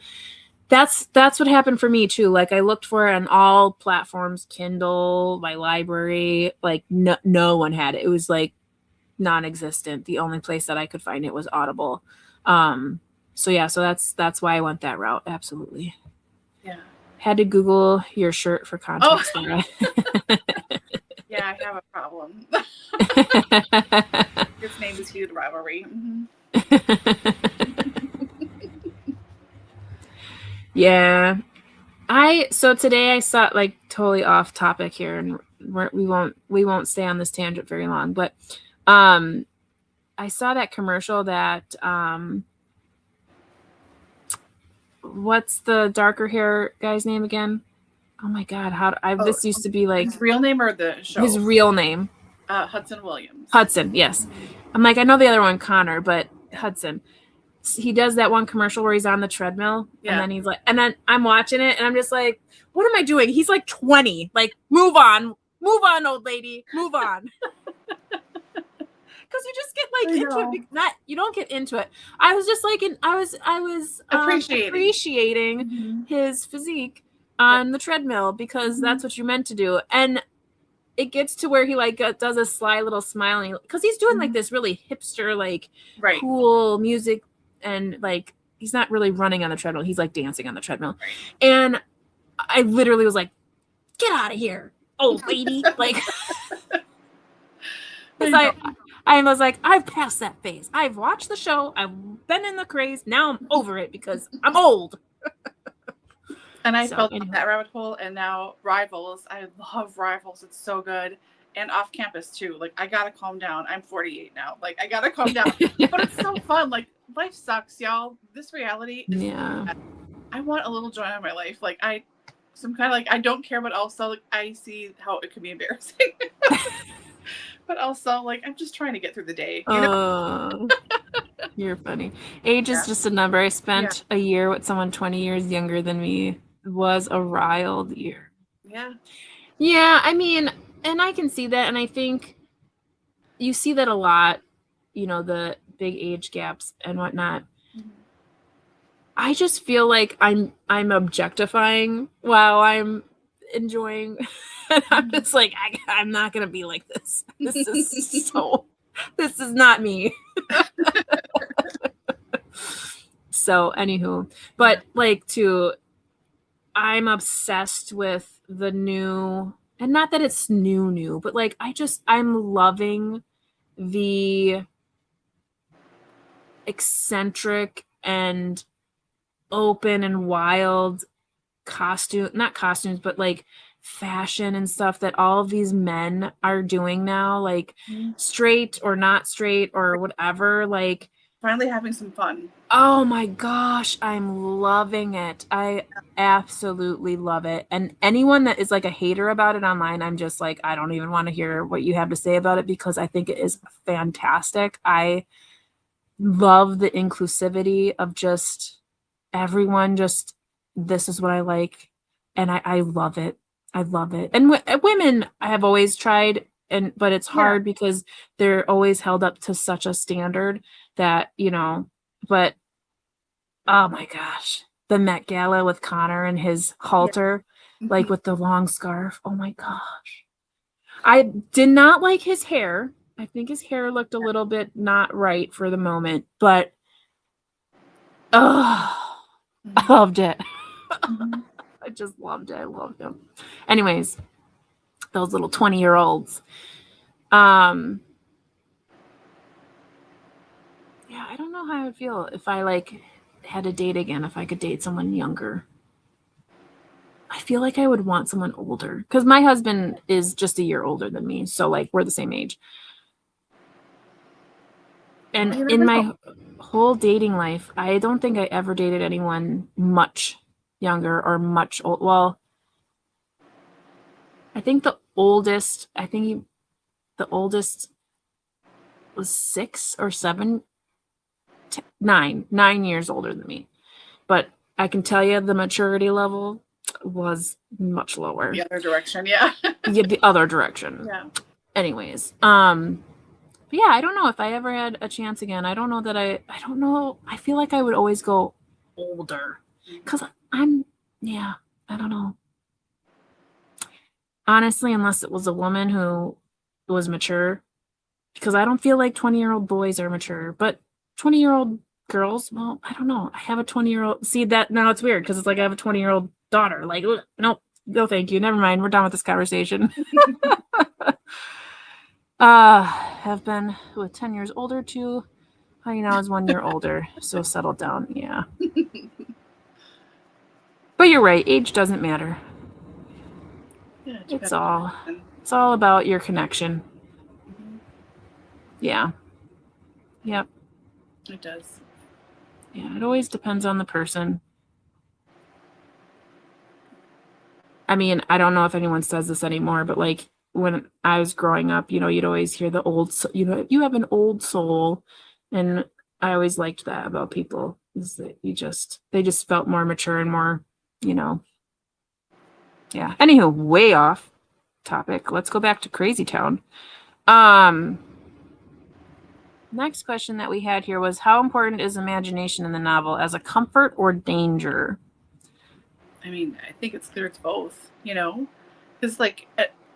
that's what happened for me too. Like, I looked for it on all platforms, Kindle, my library. Like, no one had it. It was like non-existent. The only place that I could find it was Audible. So yeah, so that's why I went that route. Absolutely. yeah. Had to Google your shirt for Oh, context there. yeah, I have a problem. His name is Hugh the Rivalry. Hmm. Yeah. So today I saw, like, totally off topic here, and we won't stay on this tangent very long, but um I saw that commercial that what's the darker hair guy's name again? Oh my God, this used to be like his real name or the show? His real name. Hudson Williams. Hudson, yes. I'm like, I know the other one, Connor, but Hudson. He does that one commercial where he's on the treadmill, and then he's like, and then I'm watching it, and I'm just like, what am I doing? He's like 20. Like, move on, old lady, move on. Because you just get like into it. Not you don't get into it. I was just like, I was appreciating his physique on the treadmill because that's what you meant to do, and it gets to where he like does a sly little smiling because he's doing like this really hipster like cool music, and like he's not really running on the treadmill, he's like dancing on the treadmill, and I literally was like, get out of here, old lady. Like, because I was like, I've passed that phase. I've watched the show, I've been in the craze, now I'm over it because I'm old. And I fell down that rabbit hole, and now Rivals. I love Rivals. It's so good. And Off Campus too. Like, I gotta calm down. I'm 48 now. Like, I gotta calm down. But it's so fun. Like, life sucks, y'all. This reality is bad. I want a little joy in my life. Like, some kind of like, I don't care, but also like I see how it could be embarrassing. But also, like, I'm just trying to get through the day. You know? You're funny. Age is just a number. I spent a year with someone 20 years younger than me. It was a wild year. Yeah. Yeah, I mean, and I can see that, and I think you see that a lot, you know, the big age gaps and whatnot. I just feel like I'm objectifying while I'm enjoying, and I'm just like, I'm not gonna be like this. This is not me. So anywho, but like I'm obsessed with the new, and not that it's new, but like I'm loving the eccentric and open and wild not costumes, but like fashion and stuff that all of these men are doing now, like straight or not straight or whatever, like finally having some fun. Oh my gosh, I'm loving it. I absolutely love it. And anyone that is like a hater about it online, I'm just like, I don't even want to hear what you have to say about it because I think it is fantastic. I love the inclusivity of just everyone, just this is what I like. And I love it. I love it. And women, I have always tried, but it's hard because they're always held up to such a standard that, you know, but oh my gosh, the Met Gala with Connor and his halter, like with the long scarf. Oh my gosh. I did not like his hair. I think his hair looked a little bit not right for the moment, but I loved it. I just loved it. I loved him. Anyways, those little 20-year-olds. Yeah, I don't know how I would feel if I like had a date again, if I could date someone younger. I feel like I would want someone older because my husband is just a year older than me. So like we're the same age. And in my whole dating life, I don't think I ever dated anyone much younger or much old. Well, I think the oldest was 6 or 7, 9 years older than me. But I can tell you the maturity level was much lower. The other direction, yeah. Yeah, the other direction. Yeah. Anyways, but yeah, I don't know if I ever had a chance again. I don't know that I don't know. I feel like I would always go older because I don't know. Honestly, unless it was a woman who was mature, because I don't feel like 20-year-old boys are mature, but 20-year-old girls, well, I don't know. I have a 20-year-old. See that now it's weird because it's like I have a 20-year-old daughter. Like, nope, no, thank you. Never mind. We're done with this conversation. Have been with 10 years older too. Honey now is 1 year older, so settle down. Yeah. But you're right. Age doesn't matter. Yeah, it's all about your connection. Yeah. Yep. It does. Yeah, it always depends on the person. I mean, I don't know if anyone says this anymore, but like when I was growing up, you'd always hear the you have an old soul. And I always liked that about people, is that they just felt more mature and more, you know, yeah. Anywho, way off topic. Let's go back to Crazy Town. Um, Next question that we had here was, how important is imagination in the novel as a comfort or danger? I mean, I think it's clear it's both, because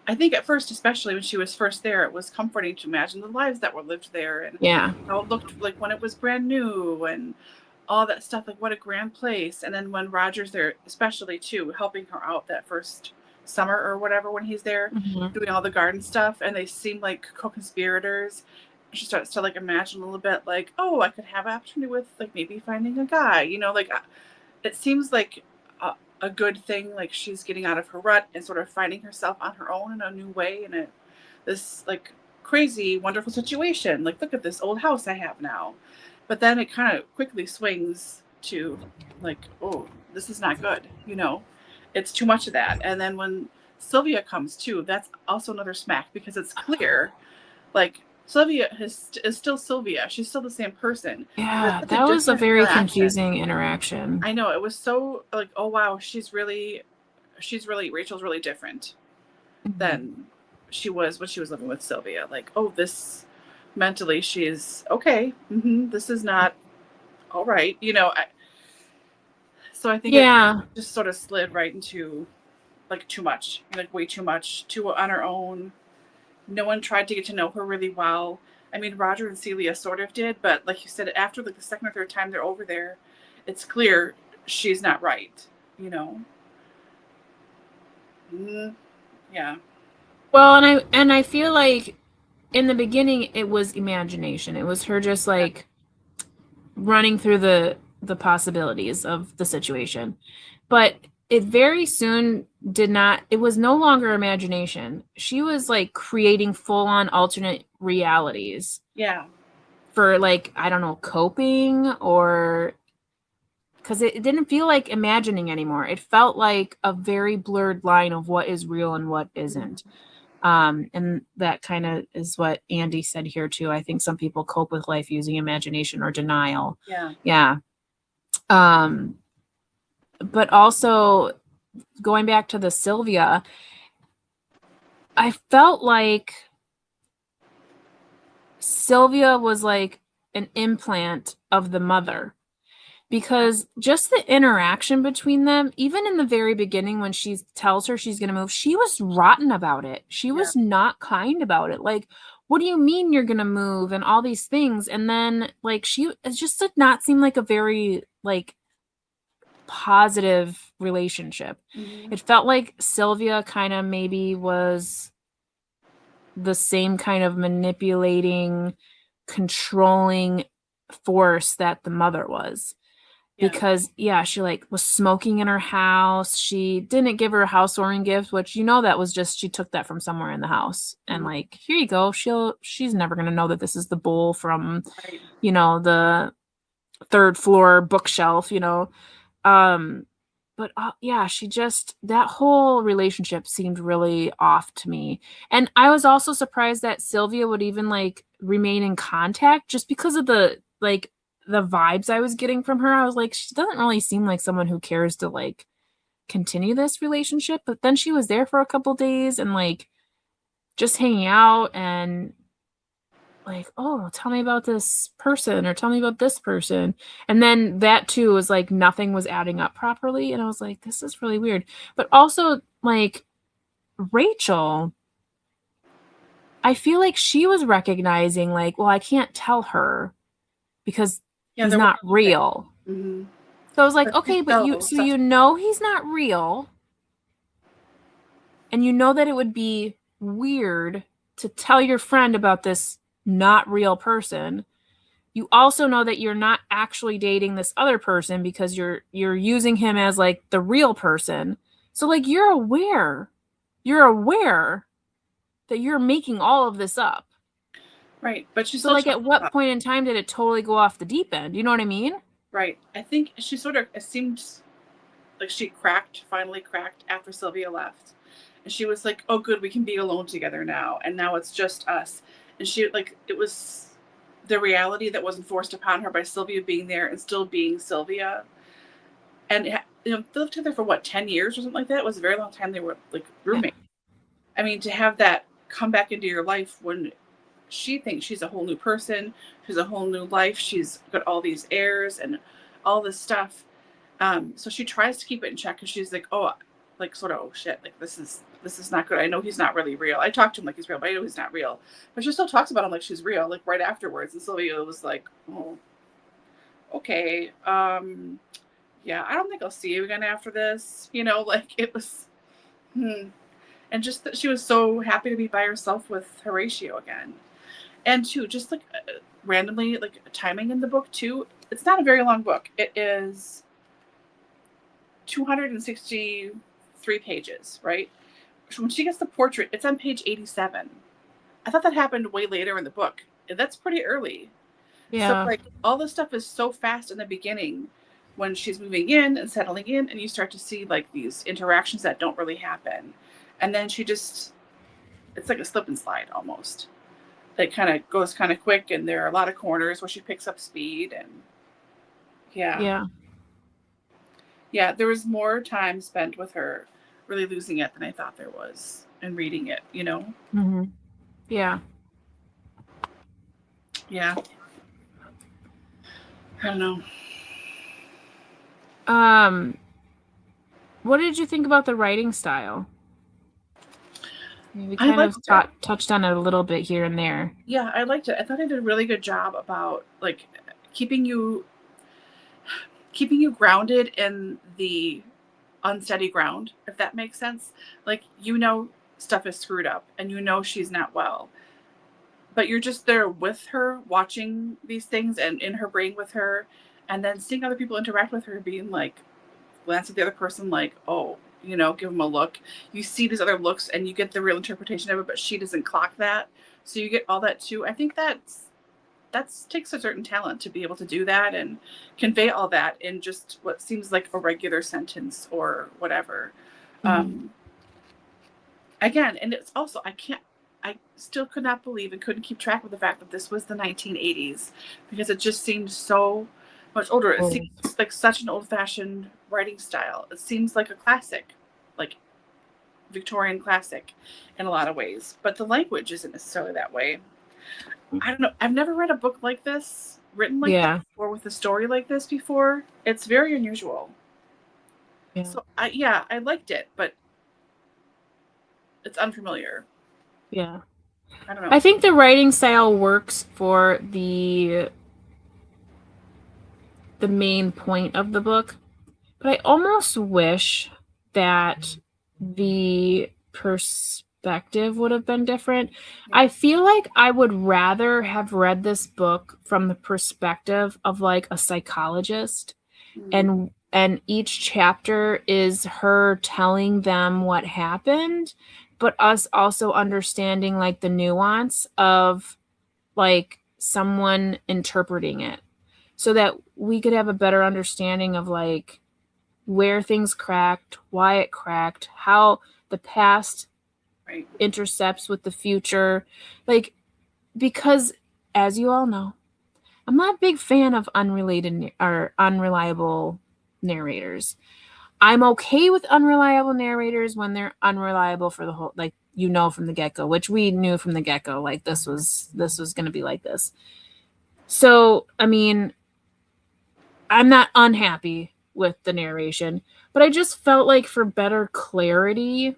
I think at first, especially when she was first there, it was comforting to imagine the lives that were lived there and Yeah. how it looked like when it was brand new and all that stuff. Like what a grand place. And then when Roger's there, especially too, helping her out that first summer or whatever when he's there Mhm. doing all the garden stuff, and they seem like co-conspirators. She starts to like imagine a little bit like, oh, I could have an opportunity with like maybe finding a guy, like it seems like a good thing. Like she's getting out of her rut and sort of finding herself on her own in a new way in this like crazy, wonderful situation. Like, look at this old house I have now. But then it kind of quickly swings to like, oh, this is not good. It's too much of that. And then when Sylvia comes too, that's also another smack because it's clear like Sylvia is still Sylvia. She's still the same person. But it's Yeah, such a that was a different very interaction. confusing interaction. I know it was so like, oh wow, Rachel's really different Mhm. than she was when she was living with Sylvia. Like, oh, this mentally she's okay. This is not all right. So I think it Yeah, just sort of slid right into like too much, like way too much, too on her own. No one tried to get to know her really well. I mean, Roger and Celia sort of did, but like you said, after like the second or third time they're over there, it's clear she's not right. You know. Yeah. well, and I feel like in the beginning it was imagination. It was her just Yeah. like running through the possibilities of the situation. But it very soon did not, it was no longer imagination. She was like creating full on alternate realities Yeah. for like, I don't know, coping, or because it didn't feel like imagining anymore. It felt like a very blurred line of what is real and what isn't. And that kind of is what Andy said here too. I think some people cope with life using imagination or denial. Yeah. Yeah. Um, but also going back to the Sylvia, I felt like Sylvia was like an implant of the mother, because just the interaction between them, even in the very beginning when she tells her she's going to move, she was rotten about it. She Yeah. was not kind about it. Like, what do you mean you're going to move and all these things? And then like it just did not seem like a very like positive relationship. Mm-hmm. It felt like Sylvia kind of maybe was the same kind of manipulating, controlling force that the mother was. Yeah. Because yeah, she like was smoking in her house. She didn't give her a housewarming gift, which that was just she took that from somewhere in the house and Mm-hmm. like, here you go. She's never gonna know that this is the bowl from Right. the third floor bookshelf. Um, but yeah, she just, that whole relationship seemed really off to me. And I was also surprised that Sylvia would even like remain in contact, just because of the vibes I was getting from her. I was like, she doesn't really seem like someone who cares to like continue this relationship. But then she was there for a couple days and like just hanging out and like, oh, tell me about this person or tell me about this person. And then that too was like nothing was adding up properly. And I was like, this is really weird. But also, like, Rachel, I feel like she was recognizing, like, well, I can't tell her because Yeah. he's There was not something. real. Mm-hmm. So I was like, But she's okay, but so such. he's not real. And you know that it would be weird to tell your friend about this not real person. You also know that you're not actually dating this other person because you're using him as like the real person. So like you're aware that you're making all of this up. Right. But she's So still like trying at what to. point in time did it totally go off the deep end? You know what I mean? Right. I think she sort of it seemed like she finally cracked after Sylvia left. And she was like, oh, good, we can be alone together now. And now it's just us. And she, like, it was the reality that wasn't forced upon her by Sylvia being there and still being Sylvia. And, they lived together for what, 10 years or something like that? It was a very long time they were like roommates. Yeah. I mean, to have that come back into your life when she thinks she's a whole new person, she's a whole new life, she's got all these heirs and all this stuff. So she tries to keep it in check because she's like, oh, like sort of, oh shit, like this is not good. I know he's not really real. I talked to him like he's real, but I know he's not real. But she still talks about him like she's real, like right afterwards. And Sylvia was like, oh, okay, yeah, I don't think I'll see you again after this. Like it was, and just that she was so happy to be by herself with Horatio again. And too, just like randomly, like timing in the book too. It's not a very long book. It is 263 pages, right? When she gets the portrait, it's on page 87. I thought that happened way later in the book. That's pretty early. Yeah. So like all this stuff is so fast in the beginning when she's moving in and settling in, and you start to see like these interactions that don't really happen. And then it's like a slip and slide almost. It kind of goes kind of quick, and there are a lot of corners where she picks up speed, and yeah, there was more time spent with her really losing it than I thought there was in reading it, Mm-hmm. Yeah. I don't know. What did you think about the writing style? We kind of touched on it a little bit here and there. Yeah, I liked it. I thought I did a really good job about like keeping you grounded in the unsteady ground, if that makes sense. Like, stuff is screwed up and she's not well, but you're just there with her, watching these things and in her brain with her, and then seeing other people interact with her, being like, glance at the other person like, oh, give them a look. You see these other looks and you get the real interpretation of it, but she doesn't clock that. So you get all that too. I think that takes a certain talent to be able to do that and convey all that in just what seems like a regular sentence or whatever. Mm-hmm. Again, and it's also, I still could not believe and couldn't keep track of the fact that this was the 1980s, because it just seemed so much older. It seems like such an old-fashioned writing style. It seems like a classic, like Victorian classic in a lot of ways, but the language isn't necessarily that way. I don't know. I've never read a book like this, written like that, or with a story like this before. It's very unusual. Yeah. So I liked it, but it's unfamiliar. Yeah. I don't know. I think the writing style works for the main point of the book, but I almost wish that the perspective would have been different. Yeah. I feel like I would rather have read this book from the perspective of like a psychologist, and each chapter is her telling them what happened, but us also understanding like the nuance of like someone interpreting it, so that we could have a better understanding of like where things cracked, why it cracked, how the past intercepts with the future. Like, because as you all know, I'm not a big fan of unrelated or unreliable narrators. I'm okay with unreliable narrators when they're unreliable for the whole, like, from the get-go, which we knew from the get-go, like this was going to be like this. So, I mean, I'm not unhappy with the narration, but I just felt like for better clarity,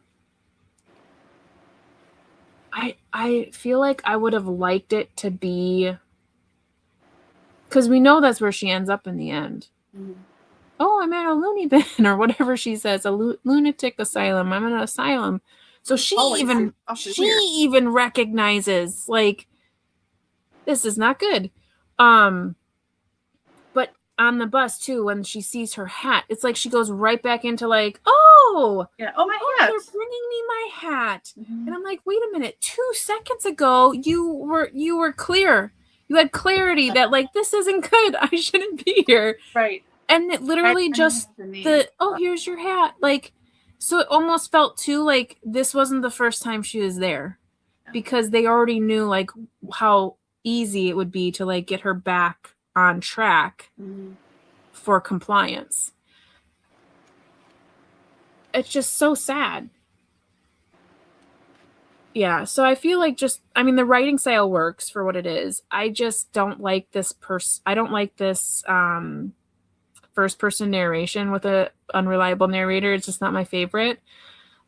I feel like I would have liked it to be, because we know that's where she ends up in the end. Mm-hmm. Oh, I'm at a loony bin, or whatever she says, a lunatic asylum. I'm in an asylum. So she even recognizes, like, this is not good. But on the bus too, when she sees her hat, it's like she goes right back into like, oh yeah, oh my hat, they're bringing me my hat. Mm-hmm. And I'm like, wait a minute, 2 seconds ago you were clear. You had clarity that like this isn't good. I shouldn't be here. Right. And it literally just here's your hat. Like, so it almost felt too like this wasn't the first time she was there, because they already knew like how easy it would be to like get her back on track for compliance. It's just so sad. Yeah, so I feel like the writing style works for what it is. I just don't like this I don't like this first person narration with a unreliable narrator. It's just not my favorite,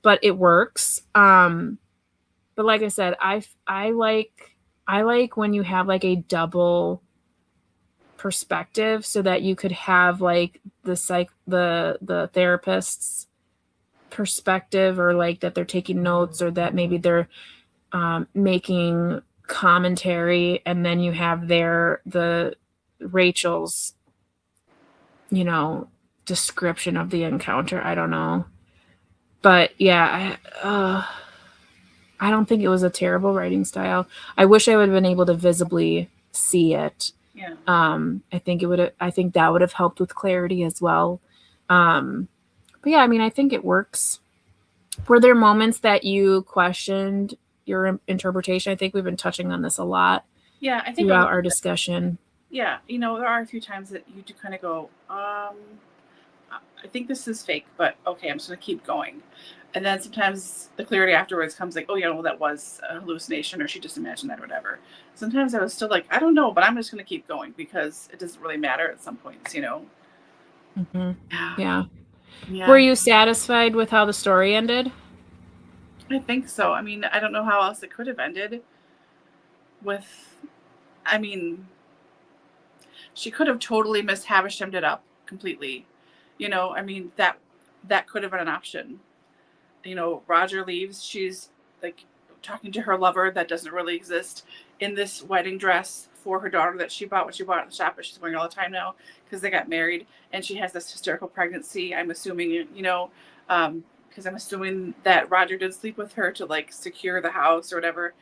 but it works. But like I said, I like when you have like a double perspective, so that you could have like the therapist's perspective, or like that they're taking notes, or that maybe they're making commentary, and then you have the Rachel's description of the encounter. I don't know, but yeah, I don't think it was a terrible writing style. I wish I would have been able to visibly see it. Yeah. I think that would have helped with clarity as well. But yeah, I mean, I think it works. Were there moments that you questioned your interpretation? I think we've been touching on this a lot. Yeah, I think throughout our discussion. Yeah, there are a few times that you do kind of go, I think this is fake, but okay, I'm just going to keep going. And then sometimes the clarity afterwards comes like, oh, yeah, well, that was a hallucination, or she just imagined that, or whatever. Sometimes I was still like, I don't know, but I'm just going to keep going because it doesn't really matter at some points, Mm-hmm. Yeah. Were you satisfied with how the story ended? I think so. I mean, I don't know how else it could have ended she could have totally Miss Havishamed it up completely. I mean, that could have been an option. Roger leaves. She's like talking to her lover that doesn't really exist in this wedding dress for her daughter that she bought when she bought it at the shop, but she's wearing all the time now because they got married, and she has this hysterical pregnancy. I'm assuming, because I'm assuming that Roger did sleep with her to like secure the house or whatever.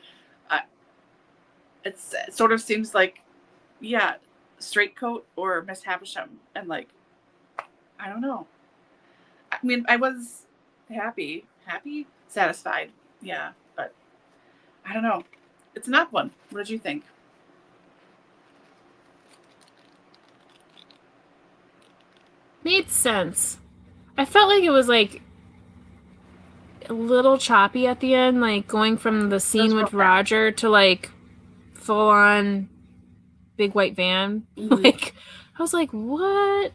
It sort of seems like, yeah, straight coat or Miss Havisham, and like, I don't know. I mean, I was happy, satisfied, yeah, but I don't know. It's an odd one. What did you think? Made sense. I felt like it was like a little choppy at the end, like going from the scene with Roger to like full on big white van. Mm-hmm. Like, I was like, what?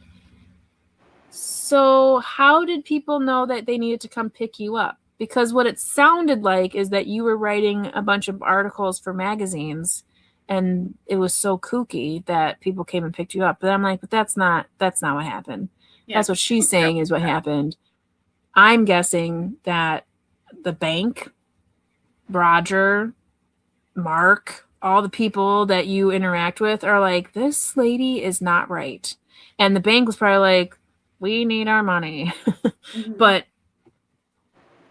So how did people know that they needed to come pick you up? Because what it sounded like is that you were writing a bunch of articles for magazines, and it was so kooky that people came and picked you up. But I'm like, but that's not what happened. Yeah, that's what she's saying is what happened. I'm guessing that the bank, Roger, Mark, all the people that you interact with are like, this lady is not right. And the bank was probably like, we need our money. Mm-hmm. But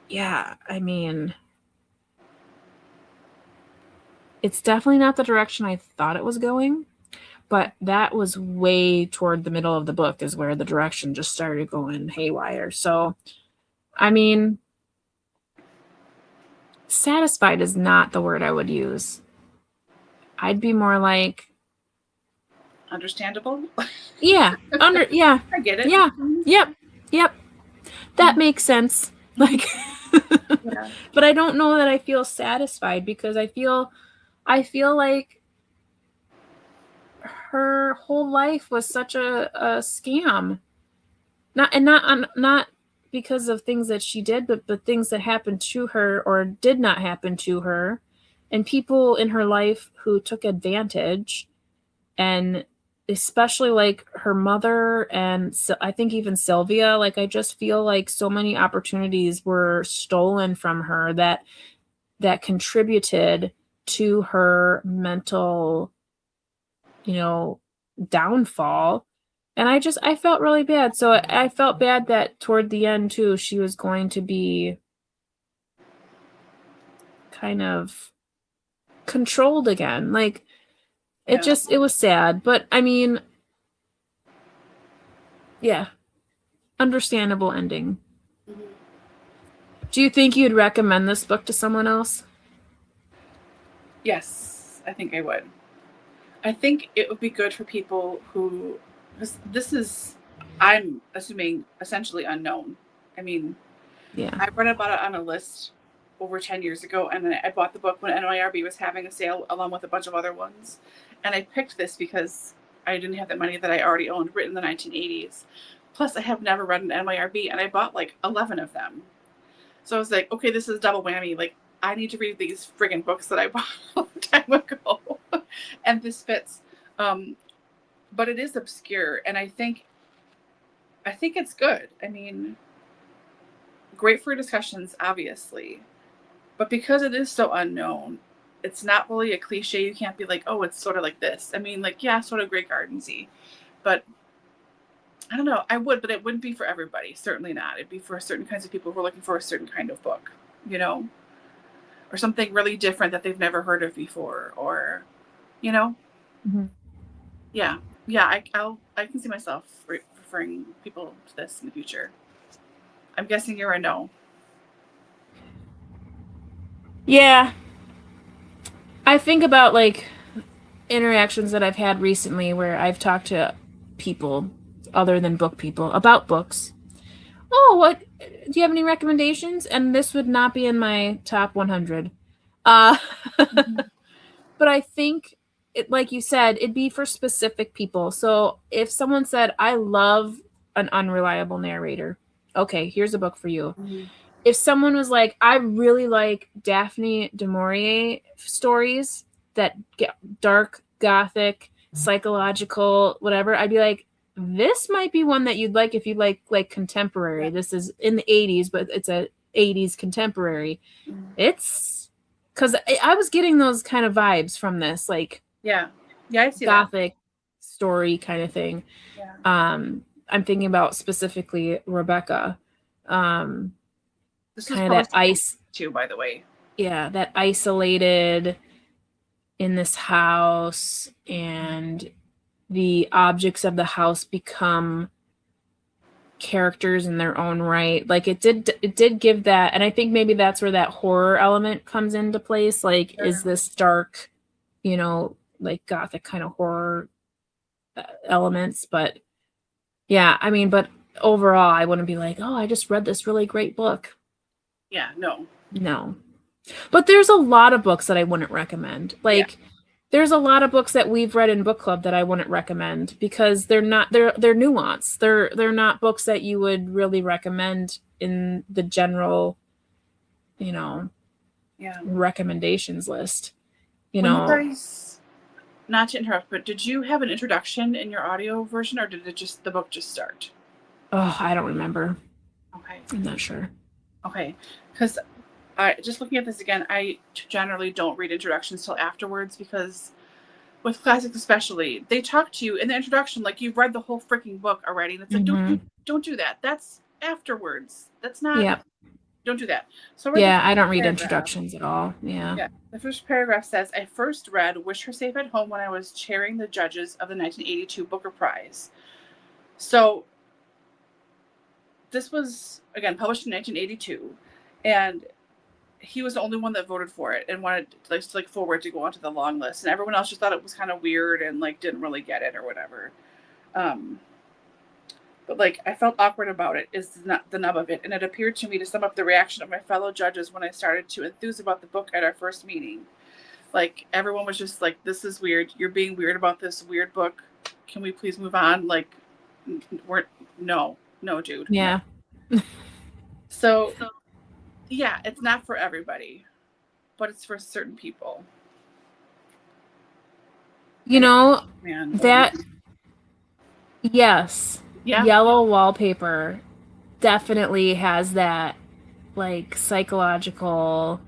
yeah, I mean, it's definitely not the direction I thought it was going, but that was way toward the middle of the book is where the direction just started going haywire. So, I mean, satisfied is not the word I would use. I'd be more like understandable. Yeah. Yeah. I get it. Yeah. Yep. That makes sense. Like, yeah. But I don't know that I feel satisfied, because I feel like her whole life was such a scam. Not because of things that she did, but things that happened to her or did not happen to her, and people in her life who took advantage, and especially like her mother, and so I think even Sylvia. Like, I just feel like so many opportunities were stolen from her that contributed to her mental, downfall. And I felt really bad. So I felt bad that toward the end too, she was going to be kind of controlled again. Like, it was sad. But I mean, Yeah. Understandable ending. Mm-hmm. Do you think you'd recommend this book to someone else? Yes, I think I would. I think it would be good for people who, this is, I'm assuming, essentially unknown. I mean, Yeah. I read about it on a list over 10 years ago, and then I bought the book when NYRB was having a sale along with a bunch of other ones. And I picked this because I didn't have the money that I already owned written in the 1980s. Plus, I have never read an NYRB, and I bought like 11 of them. So I was like, okay, this is double whammy. Like, I need to read these friggin' books that I bought a long time ago. And this fits. But it is obscure, and I think it's good. I mean, great for discussions, obviously. But because it is so unknown, it's not really a cliche. You can't be like, oh, it's sort of like this. I mean, like, yeah, sort of Grey Gardensy. But I don't know. I would, but it wouldn't be for everybody. Certainly not. It'd be for certain kinds of people who are looking for a certain kind of book, you know? Or something really different that they've never heard of before, or you know. Mm-hmm. Yeah, I can see myself referring people to this in the future. I'm guessing you're a no. Yeah. I think about like interactions that I've had recently where I've talked to people other than book people about books. Oh, what do you have any recommendations? And this would not be in my top 100. Uh Mm-hmm. but I think it, like you said, it'd be for specific people. So if someone said, I love an unreliable narrator, okay, here's a book for you. Mm-hmm. If someone was like, I really like Daphne du Maurier stories that get dark, gothic, psychological, whatever, I'd be like, this might be one that you'd like if you like contemporary. Yeah. This is in the 80s, but it's a 80s contemporary. Mm-hmm. It's because I was getting those kind of vibes from this, like Yeah, I see that. gothic story kind of thing. Yeah, I'm thinking about specifically Rebecca. this was Kind of that published ice, too, by the way. yeah, that isolated in this house, and the objects of the house become characters in their own right. Like it did give that, and I think maybe that's where that horror element comes into place. Like, Sure. is this dark, like gothic kind of horror elements? But yeah, I mean, but overall, I wouldn't be like, oh, I just read this really great book. Yeah, no. No. But there's a lot of books that I wouldn't recommend. Like, there's a lot of books that we've read in book club that I wouldn't recommend because they're nuanced. They're not books that you would really recommend in the general, Yeah. recommendations list. When you guys, not to interrupt, but did you have an introduction in your audio version, or did the book just start? Oh, I don't remember. Okay. I'm not sure. Okay, because I just looking at this again, I generally don't read introductions till afterwards because with classics especially, they talk to you in the introduction like you've read the whole freaking book already, and it's like don't do that. That's afterwards. That's not. Yeah. Don't do that. So I don't read introductions at all. Yeah. The first paragraph says, I first read Wish Her Safe at Home when I was chairing the judges of the 1982 Booker Prize. So this was, again, published in 1982, and he was the only one that voted for it and wanted to forward to go onto the long list, and everyone else just thought it was kind of weird and like didn't really get it or whatever. But like I felt awkward about it is not the nub of it, and it appeared to me to sum up the reaction of my fellow judges when I started to enthuse about the book at our first meeting. Like everyone was just like, this is weird, you're being weird about this weird book, can we please move on? Like no dude. Yeah. So yeah, it's not for everybody, but it's for certain people. Man, that yes. Yeah. Yellow wallpaper definitely has that like psychological.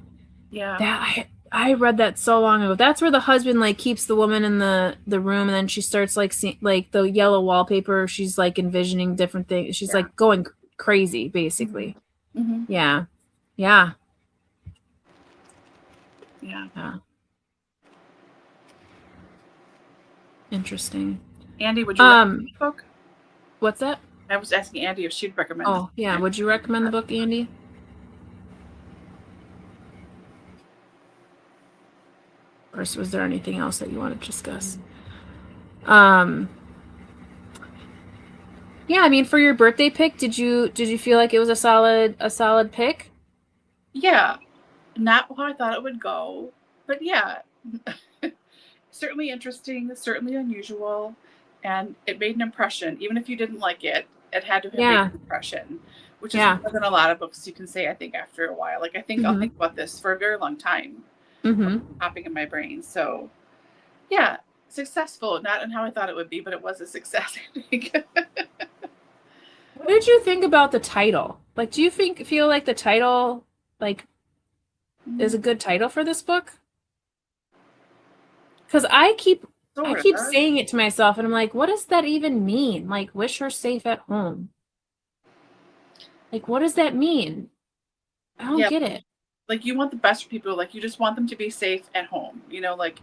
Yeah. That I read that so long ago. That's where the husband like keeps the woman in the room, and then she starts like seeing like the yellow wallpaper. She's like envisioning different things. She's like going crazy, basically. Mm-hmm. Yeah. Interesting. Andy, would you like this book? What's that? I was asking Andy if she'd recommend this. Oh, yeah. Would you recommend the book, Andy? Or was there anything else that you want to discuss? Yeah, I mean, for your birthday pick, did you feel like it was a solid pick? Yeah, not how I thought it would go, but yeah, certainly interesting, certainly unusual, and it made an impression. Even if you didn't like it, it had to have made Yeah. an impression, which is Yeah. more than a lot of books you can say, I think, after a while. Like, I think I'll Mm-hmm. think about this for a very long time, Mm-hmm. popping in my brain. So, yeah, successful. Not in how I thought it would be, but it was a success, I think. What did you think about the title? Like, do you feel like the title like is a good title for this book? Because I Sort keep of. saying it to myself, and I'm like, what does that even mean? Like, wish her safe at home. Like, what does that mean? I don't Yeah, get it. like you want the best for people. Like, you just want them to be safe at home. Like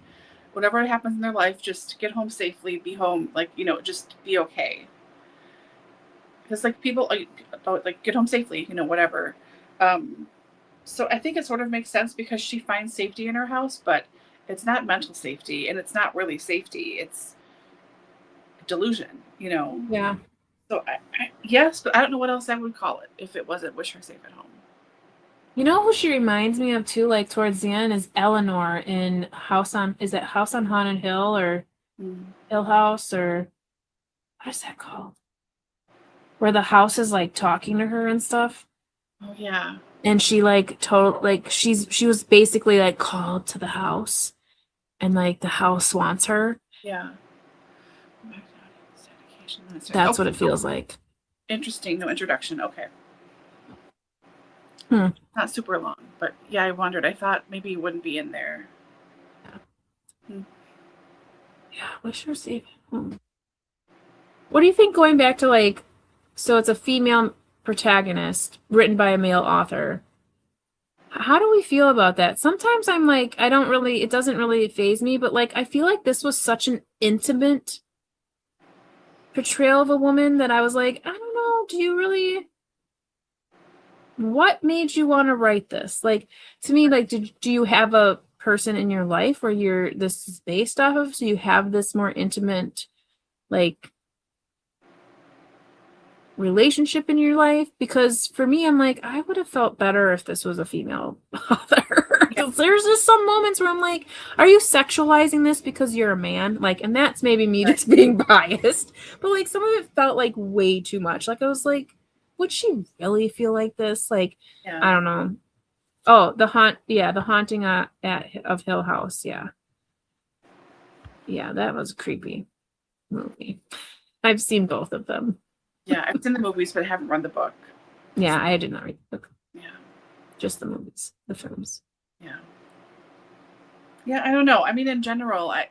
whatever happens in their life, just get home safely, be home, like, just be okay. Because like people like get home safely, whatever. Um, so I think it sort of makes sense because she finds safety in her house, but it's not mental safety and it's not really safety. It's delusion. Yeah. So yes, but I don't know what else I would call it if it wasn't Wish Her Safe at Home. You know who she reminds me of too, like towards the end, is Eleanor in is it House on Haunted Hill or Mm. Hill House or what is that called? Where the house is like talking to her and stuff. Oh yeah, And she like she was basically like called to the house and like the house wants her. yeah. That's Okay, what it feels like. interesting. No introduction. Okay. Hmm. Not super long, but yeah, I wondered. I thought maybe it wouldn't be in there. Hmm. Yeah, wish her safe. What do you think going back to like, so it's a female protagonist written by a male author. How do we feel about that? Sometimes I'm like, it doesn't really faze me, but like, I feel like this was such an intimate portrayal of a woman that I was like, I don't know, what made you want to write this? Like, to me, like, do you have a person in your life where this is based off of? So you have this more intimate, like, relationship in your life? Because for me, I'm like, I would have felt better if this was a female author. Because there's just some moments where I'm like, are you sexualizing this because you're a man? Like, and that's maybe me Right. just being biased. But like some of it felt like way too much. Like I was like, would she really feel like this? Like, Yeah. I don't know. Oh, the haunting of Hill House. Yeah. Yeah, that was a creepy movie. I've seen both of them. Yeah. I've seen the movies, but I haven't read the book. Yeah, I did not read the book. Yeah. Just the movies, the films. Yeah. Yeah. I don't know. I mean, in general, I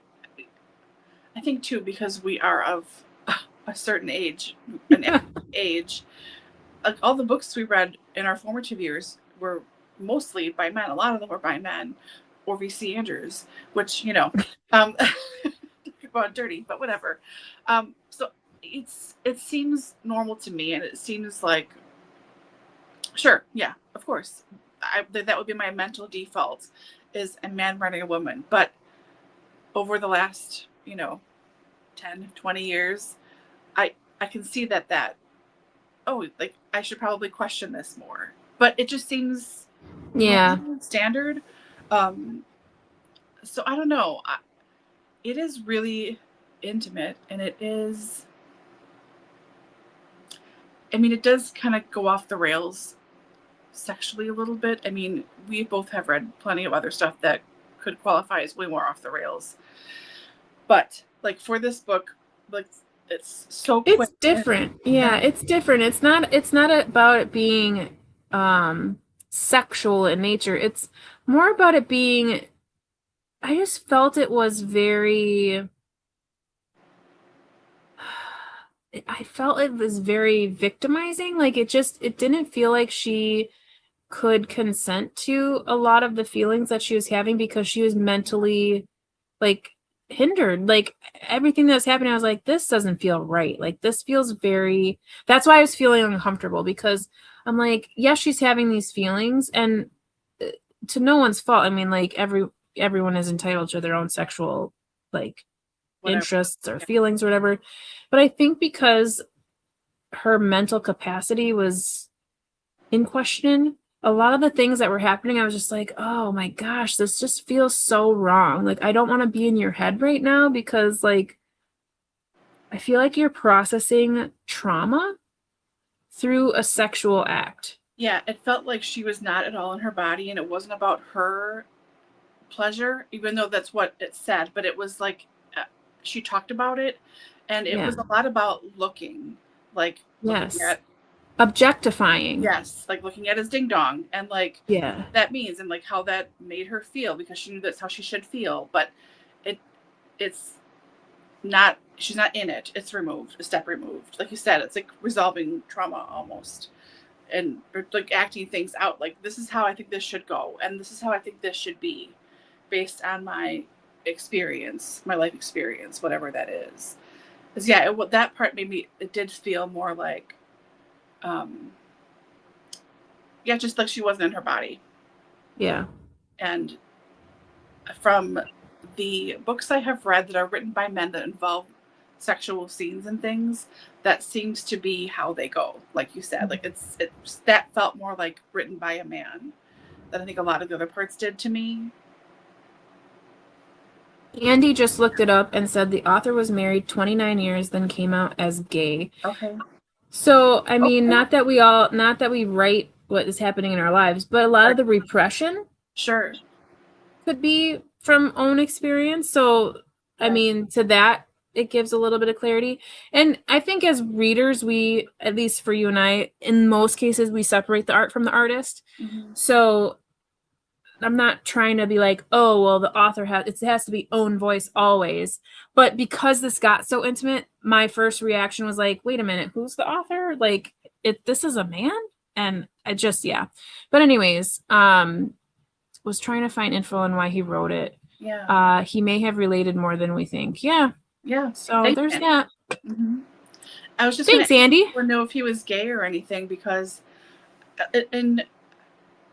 think too, because we are of a certain age, age, like all the books we read in our formative years were mostly by men. A lot of them were by men, or V.C. Andrews, which um, about dirty, but whatever. So it seems normal to me, and it seems like sure, yeah, of course, that would be my mental default is a man writing a woman, but over the last 10, 20 years, I can see that oh, like I should probably question this more. But it just seems Yeah. normal, standard. Um, so I don't know. It is really intimate, and it is. I mean, it does kind of go off the rails sexually a little bit. I mean, we both have read plenty of other stuff that could qualify as way more off the rails. But like for this book, like it's so quick. It's different. Yeah, it's different. It's not about it being sexual in nature. It's more about it being I just felt it was very I felt it was very victimizing. Like it didn't feel like she could consent to a lot of the feelings that she was having because she was mentally like hindered. Like everything that's happening, I was like, this doesn't feel right. Like this feels very, that's why I was feeling uncomfortable, because I'm like, yes, she's having these feelings, and uh, to no one's fault. I mean, like everyone is entitled to their own sexual like Whatever. interests or feelings or whatever. But I think because her mental capacity was in question, a lot of the things that were happening, I was just like, oh my gosh, this just feels so wrong. Like, I don't want to be in your head right now, because, like, I feel like you're processing trauma through a sexual act. Yeah, it felt like she was not at all in her body, and it wasn't about her pleasure, even though that's what it said, but it was like she talked about it, and it Yeah. was a lot about looking, like looking Yes. at, Objectifying. yes, like looking at his ding dong, and like Yeah. that means, and like how that made her feel, because she knew that's how she should feel, but it it's not, she's not in it, it's removed, a step removed, like you said, it's like resolving trauma almost, and or like acting things out, like this is how I think this should go, and this is how I think this should be, based on my experience, my life experience, whatever that is. Because yeah, that part made me. It did feel more like, um, yeah, just like she wasn't in her body. Yeah. And from the books I have read that are written by men that involve sexual scenes and things, that seems to be how they go. Like you said, like it that felt more like written by a man than I think a lot of the other parts did to me. Andy just looked it up and said the author was married 29 years, then came out as gay. Okay. So, I mean, Okay. not that we write what is happening in our lives, but a lot Right. of the repression Sure. could be from own experience. So, I Yeah. mean, to that, it gives a little bit of clarity. And I think as readers, we, at least for you and I, in most cases, we separate the art from the artist. Mm-hmm. So I'm not trying to be like, oh, well, the author has to be own voice always. But because this got so intimate, my first reaction was like, wait a minute, who's the author? Like, this is a man? And I just, yeah. But anyways, was trying to find info on why he wrote it. Yeah. He may have related more than we think. Yeah. Yeah. So Thanks, there's Andy. that. Mm-hmm. I was just going Thanks, to Andy. know if he was gay or anything, because, and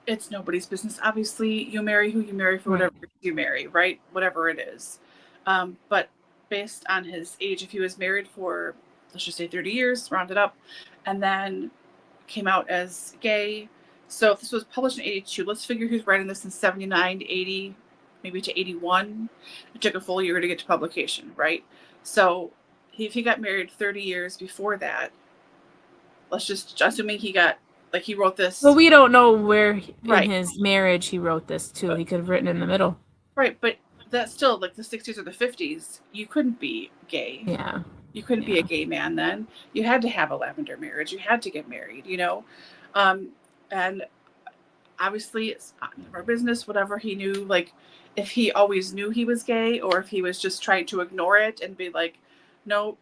it's nobody's business. Obviously, you marry who you marry for Right. whatever you marry, right? Whatever it is. But based on his age, if he was married for, let's just say 30 years, round it up, and then came out as gay. So if this was published in 82, let's figure who's writing this in 79 to 80, maybe to 81. It took a full year to get to publication, right? So if he got married 30 years before that, let's just, assuming he got, like he wrote Well, this, we don't know where in right, his marriage he wrote this too. He could have written in the middle. right, but that's still like the 60s or the 50s. You couldn't be gay. Yeah. You couldn't be a Yeah. gay man then. You had to have a lavender marriage. You had to get married, you know? Um, and obviously it's none of our business, whatever he knew, like if he always knew he was gay, or if he was just trying to ignore it and be like, no,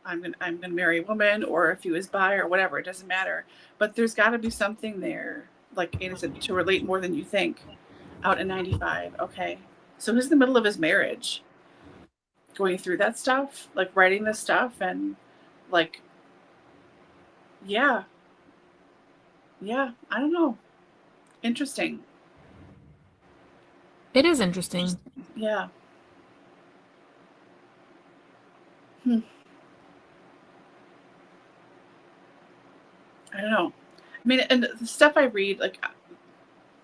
I'm gonna marry a woman, or if he was bi or whatever, it doesn't matter. But there's gotta be something there, like Anna said, to relate more than you think. Out in 95. Okay. So he's in the middle of his marriage, going through that stuff, like writing this stuff, and like, yeah, yeah, I don't know. Interesting. It is interesting. Yeah. Hmm. I don't know. I mean, and the stuff I read, like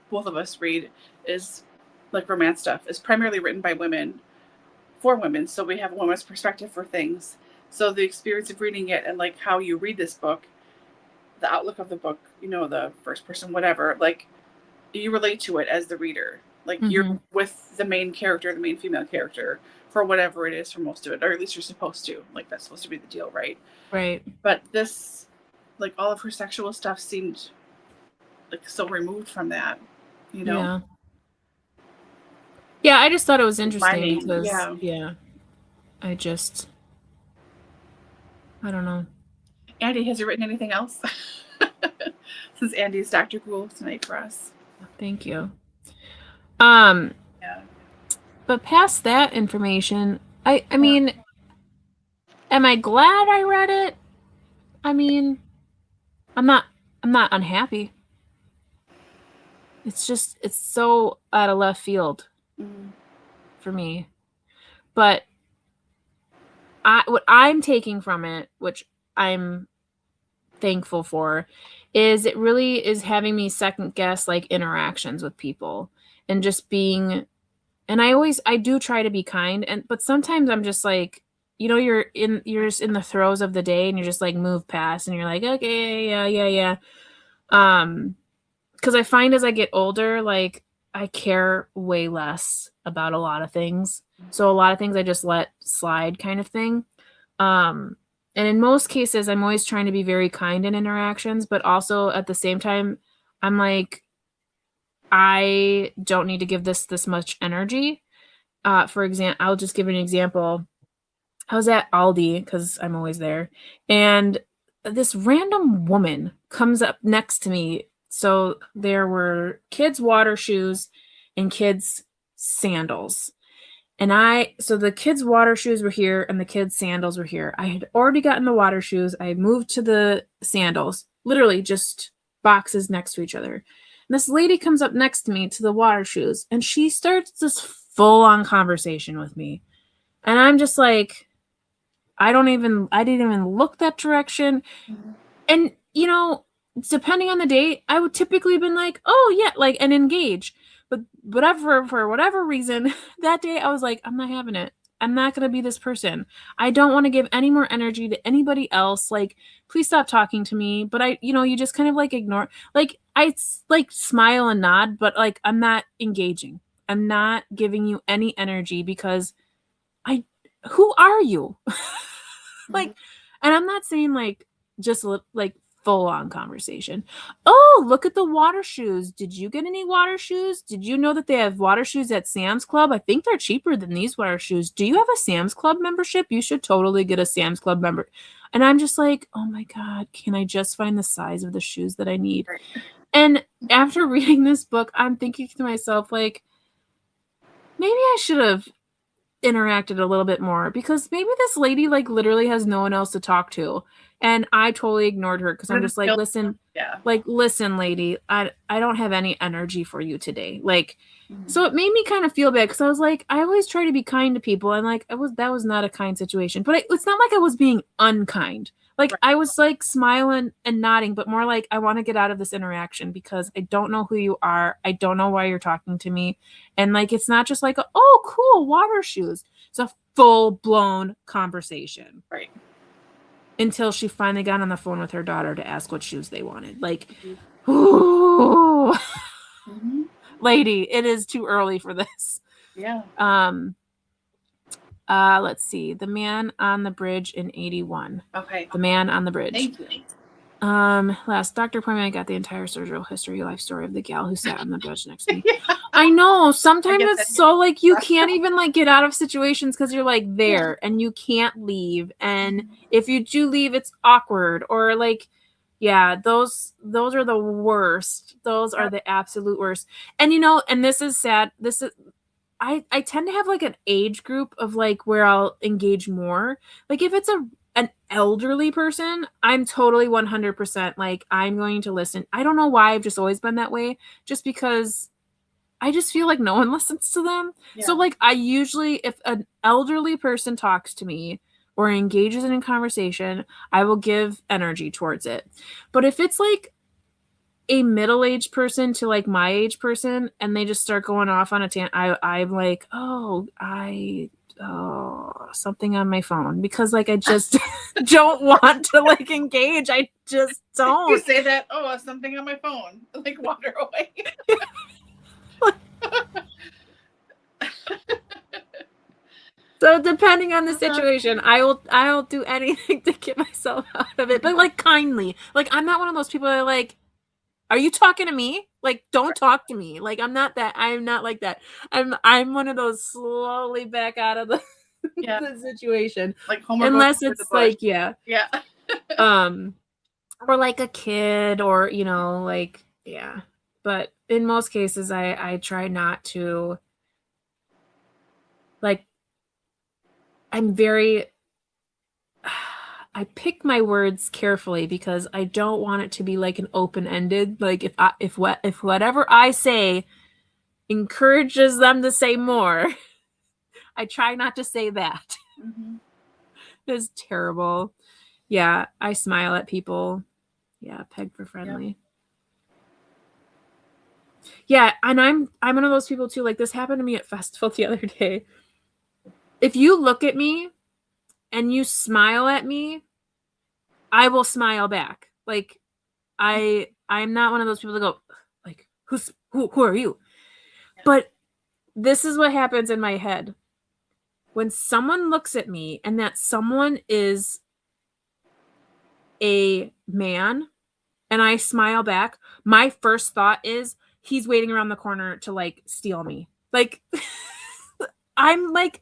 both of us read, is like romance stuff, is primarily written by women for women. So we have a woman's perspective for things. So the experience of reading it, and like how you read this book, the outlook of the book, you know, the first person, whatever, like you relate to it as the reader. Like you're Mm-hmm. with the main character, the main female character, for whatever it is for most of it, or at least you're supposed to. Like that's supposed to be the deal, right? Right. But this, like all of her sexual stuff seemed like so removed from that, you know? Yeah. Yeah, I just thought it was My interesting name, because, yeah. yeah, I don't know. Andy, has you written anything else? Since Andy's Dr. Ghoul tonight for us. Thank you. Um, Yeah. but past that information, I mean, am I glad I read it? I mean, I'm not I'm not unhappy. It's just it's so out of left field for me. But what I'm taking from it, which I'm thankful for, is it really is having me second guess like interactions with people and just being, and I do try to be kind, and but sometimes I'm just like, you're just in the throes of the day and you're just like move past and you're like, okay, yeah. Because I find as I get older, like I care way less about a lot of things. So a lot of things I just let slide kind of thing. Um, and in most cases, I'm always trying to be very kind in interactions, but also at the same time, I'm like, I don't need to give this much energy. For example, I'll just give an example. I was at Aldi because I'm always there, and this random woman comes up next to me. So there were kids' water shoes and kids' sandals. So the kids' water shoes were here and the kids' sandals were here. I had already gotten the water shoes. I moved to the sandals, literally just boxes next to each other. And this lady comes up next to me to the water shoes and she starts this full on conversation with me. And I'm just like, I didn't even look that direction. And, depending on the date, I would typically been like, oh yeah, like, and engage. But for whatever reason, that day I was like, I'm not having it. I'm not going to be this person. I don't want to give any more energy to anybody else. Like, please stop talking to me. But you just kind of like ignore, like, like smile and nod, but like, I'm not engaging. I'm not giving you any energy because who are you? Like, and I'm not saying like just like full on conversation. Oh, look at the water shoes. Did you get any water shoes? Did you know that they have water shoes at Sam's Club? I think they're cheaper than these water shoes. Do you have a Sam's Club membership? You should totally get a Sam's Club member. And I'm just like, oh my God, can I just find the size of the shoes that I need? And after reading this book, I'm thinking to myself, like, maybe I should have interacted a little bit more because maybe this lady like literally has no one else to talk to, and I totally ignored her because I'm just like, listen lady, I don't have any energy for you today, like. So it made me kind of feel bad because I was like, I always try to be kind to people, and like that was not a kind situation, but it's not like I was being unkind. Like, I was like smiling and nodding, but more like, I want to get out of this interaction because I don't know who you are. I don't know why you're talking to me. And like, it's not just like, oh, cool, water shoes. It's a full blown conversation. Right. Until she finally got on the phone with her daughter to ask what shoes they wanted. Like, ooh, lady, it is too early for this. Yeah. Let's see. The Man on the Bridge in 81. Okay. The Man on the Bridge. Thank you. Last doctor appointment, I got the entire surgical history life story of the gal who sat on the bridge next to me. Yeah. I know. Sometimes it's so like you can't even like get out of situations because you're like there and you can't leave. And if you do leave, it's awkward or like, yeah, those are the worst. Those are the absolute worst. And and this is sad. I tend to have like an age group of like where I'll engage more. Like if it's an elderly person, I'm totally 100% like I'm going to listen. I don't know why I've just always been that way, just because I just feel like no one listens to them. Yeah. So like I usually, if an elderly person talks to me or engages in a conversation, I will give energy towards it. But if it's like a middle-aged person to like my age person and they just start going off on a tangent, I'm like, something on my phone, because like I just don't want to like engage. I just don't. You say that, something on my phone, like wander away. So depending on the situation, I'll do anything to get myself out of it, but like kindly. Like I'm not one of those people that are like, are you talking to me? Like, don't talk to me. Like, I'm not like that. I'm one of those slowly back out of the situation. Like Homer, unless it's like, yeah. Or like a kid, or like, yeah. But in most cases, I try not to like, I'm very, I pick my words carefully because I don't want it to be like an open-ended, like if whatever I say encourages them to say more, I try not to say that. Mm-hmm. It's terrible. Yeah, I smile at people. Yeah, peg for friendly. Yep. Yeah, and I'm one of those people too. Like, this happened to me at festival the other day. If you look at me and you smile at me, I will smile back. Like, I'm not one of those people that go like, who are you? Yeah. But this is what happens in my head. When someone looks at me and that someone is a man and I smile back, my first thought is he's waiting around the corner to like steal me. Like, I'm like,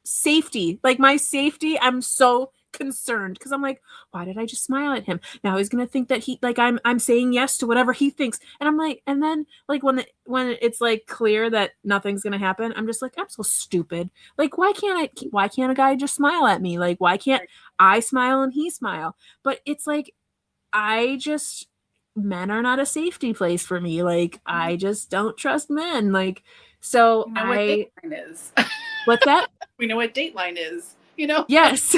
safety, like my safety, I'm so concerned because I'm like, why did I just smile at him? Now he's gonna think that he, like, I'm saying yes to whatever he thinks. And I'm like, and then like when it's like clear that nothing's gonna happen, I'm just like, I'm so stupid. Like, why can't a guy just smile at me? Like, why can't I smile and he smile? But it's like, men are not a safety place for me. Like, I just don't trust men. Like, so you know what Dateline is. What's that? We know what Dateline is, you know? Yes.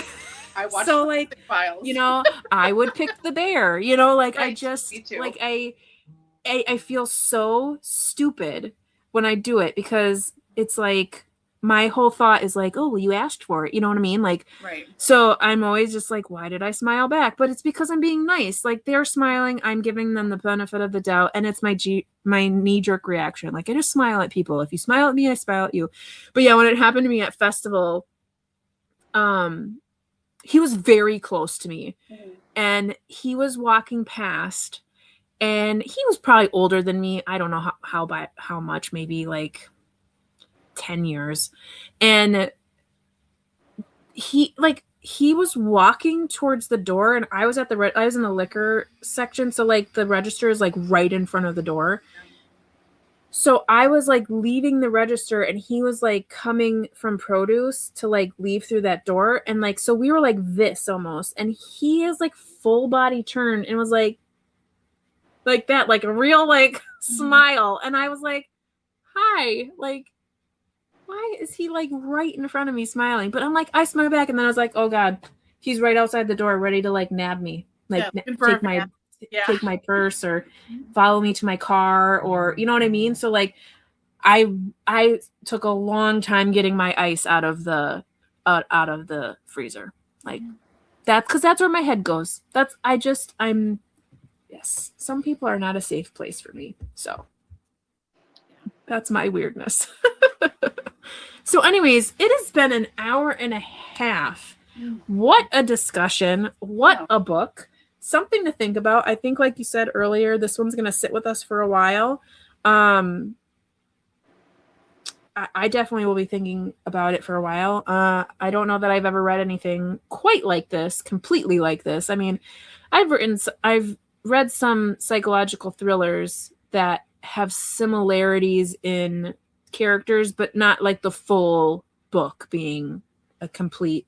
I watch so like Files. You know, I would pick the bear, you know, like right. I just like I feel so stupid when I do it because it's like my whole thought is like, oh, well, you asked for it, you know what I mean? Like, right. So I'm always just like, why did I smile back? But it's because I'm being nice. Like, they're smiling, I'm giving them the benefit of the doubt, and it's my knee-jerk reaction. Like, I just smile at people. If you smile at me, I smile at you. But yeah, when it happened to me at festival, he was very close to me, and he was walking past, and he was probably older than me. I don't know how much, maybe like 10 years. And he was walking towards the door, and I was in the liquor section, so like the register is like right in front of the door. So I was like leaving the register, and he was like coming from produce to like leave through that door, and like, so we were like this almost, and he is like full body turn and was like that, like a real like smile, and I was like, hi, like, why is he like right in front of me smiling? But I'm like, I smile back, and then I was like, oh god, he's right outside the door ready to like nab me, like take my purse or follow me to my car, or you know what I mean? So like I took a long time getting my ice out of the freezer. Like, that's because that's where my head goes. Yes, some people are not a safe place for me. So that's my weirdness. So anyways, it has been an hour and a half. What a discussion. What a book. Something to think about. I think, like you said earlier, this one's going to sit with us for a while. I definitely will be thinking about it for a while. I don't know that I've ever read anything quite like this, completely like this. I mean, I've read some psychological thrillers that have similarities in characters, but not like the full book being a complete,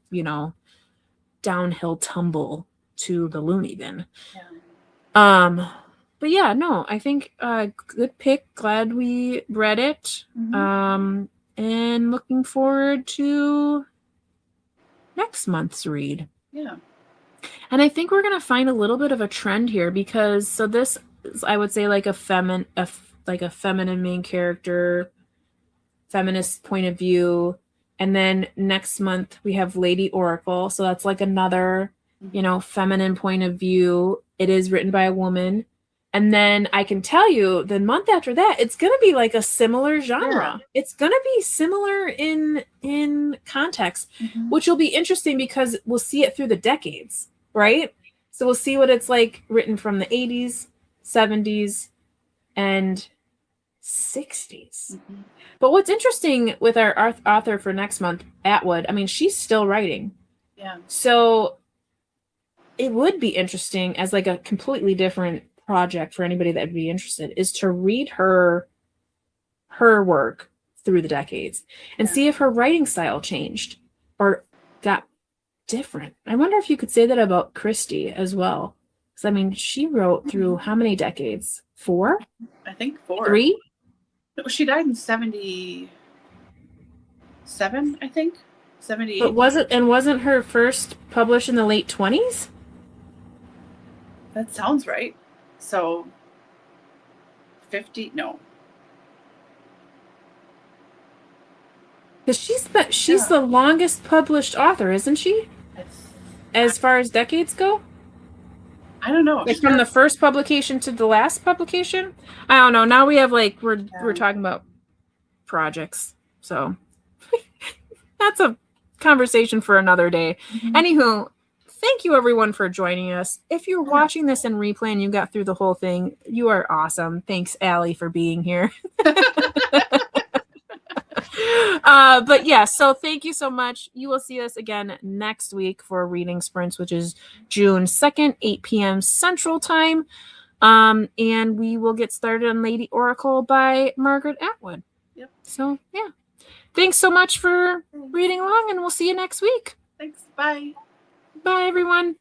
downhill tumble to the loony bin. Yeah. But yeah, no, I think good pick. Glad we read it. And looking forward to next month's read. Yeah. And I think we're going to find a little bit of a trend here because this is, I would say, like a feminine main character, feminist point of view. And then next month we have Lady Oracle. So that's like another, feminine point of view. It is written by a woman. And then I can tell you the month after that, it's going to be like a similar genre. Yeah. It's going to be similar in context, which will be interesting because we'll see it through the decades, right? So we'll see what it's like written from the 80s, 70s, and 60s. But what's interesting with our author for next month, Atwood, I mean, she's still writing. Yeah. So it would be interesting as like a completely different project for anybody that would be interested is to read her work through the decades and see if her writing style changed or got different. I wonder if you could say that about Christie as well. Because, I mean, she wrote through how many decades? 4? I think 4. 3? She died in 77, I think. 78. But wasn't her first published in the late 20s? That sounds right. So 50, no. Because she's the longest published author, isn't she? As far as decades go? I don't know. Like from the first publication to the last publication? I don't know. Now we have we're talking about projects. So that's a conversation for another day. Anywho, thank you everyone for joining us. If you're watching this in replay and you got through the whole thing, you are awesome. Thanks, Allie, for being here. But yeah, so thank you so much. You will see us again next week for Reading Sprints, which is June 2nd, 8 p.m. Central Time. And we will get started on Lady Oracle by Margaret Atwood. Yep. So yeah. Thanks so much for reading along, and we'll see you next week. Thanks. Bye. Bye, everyone.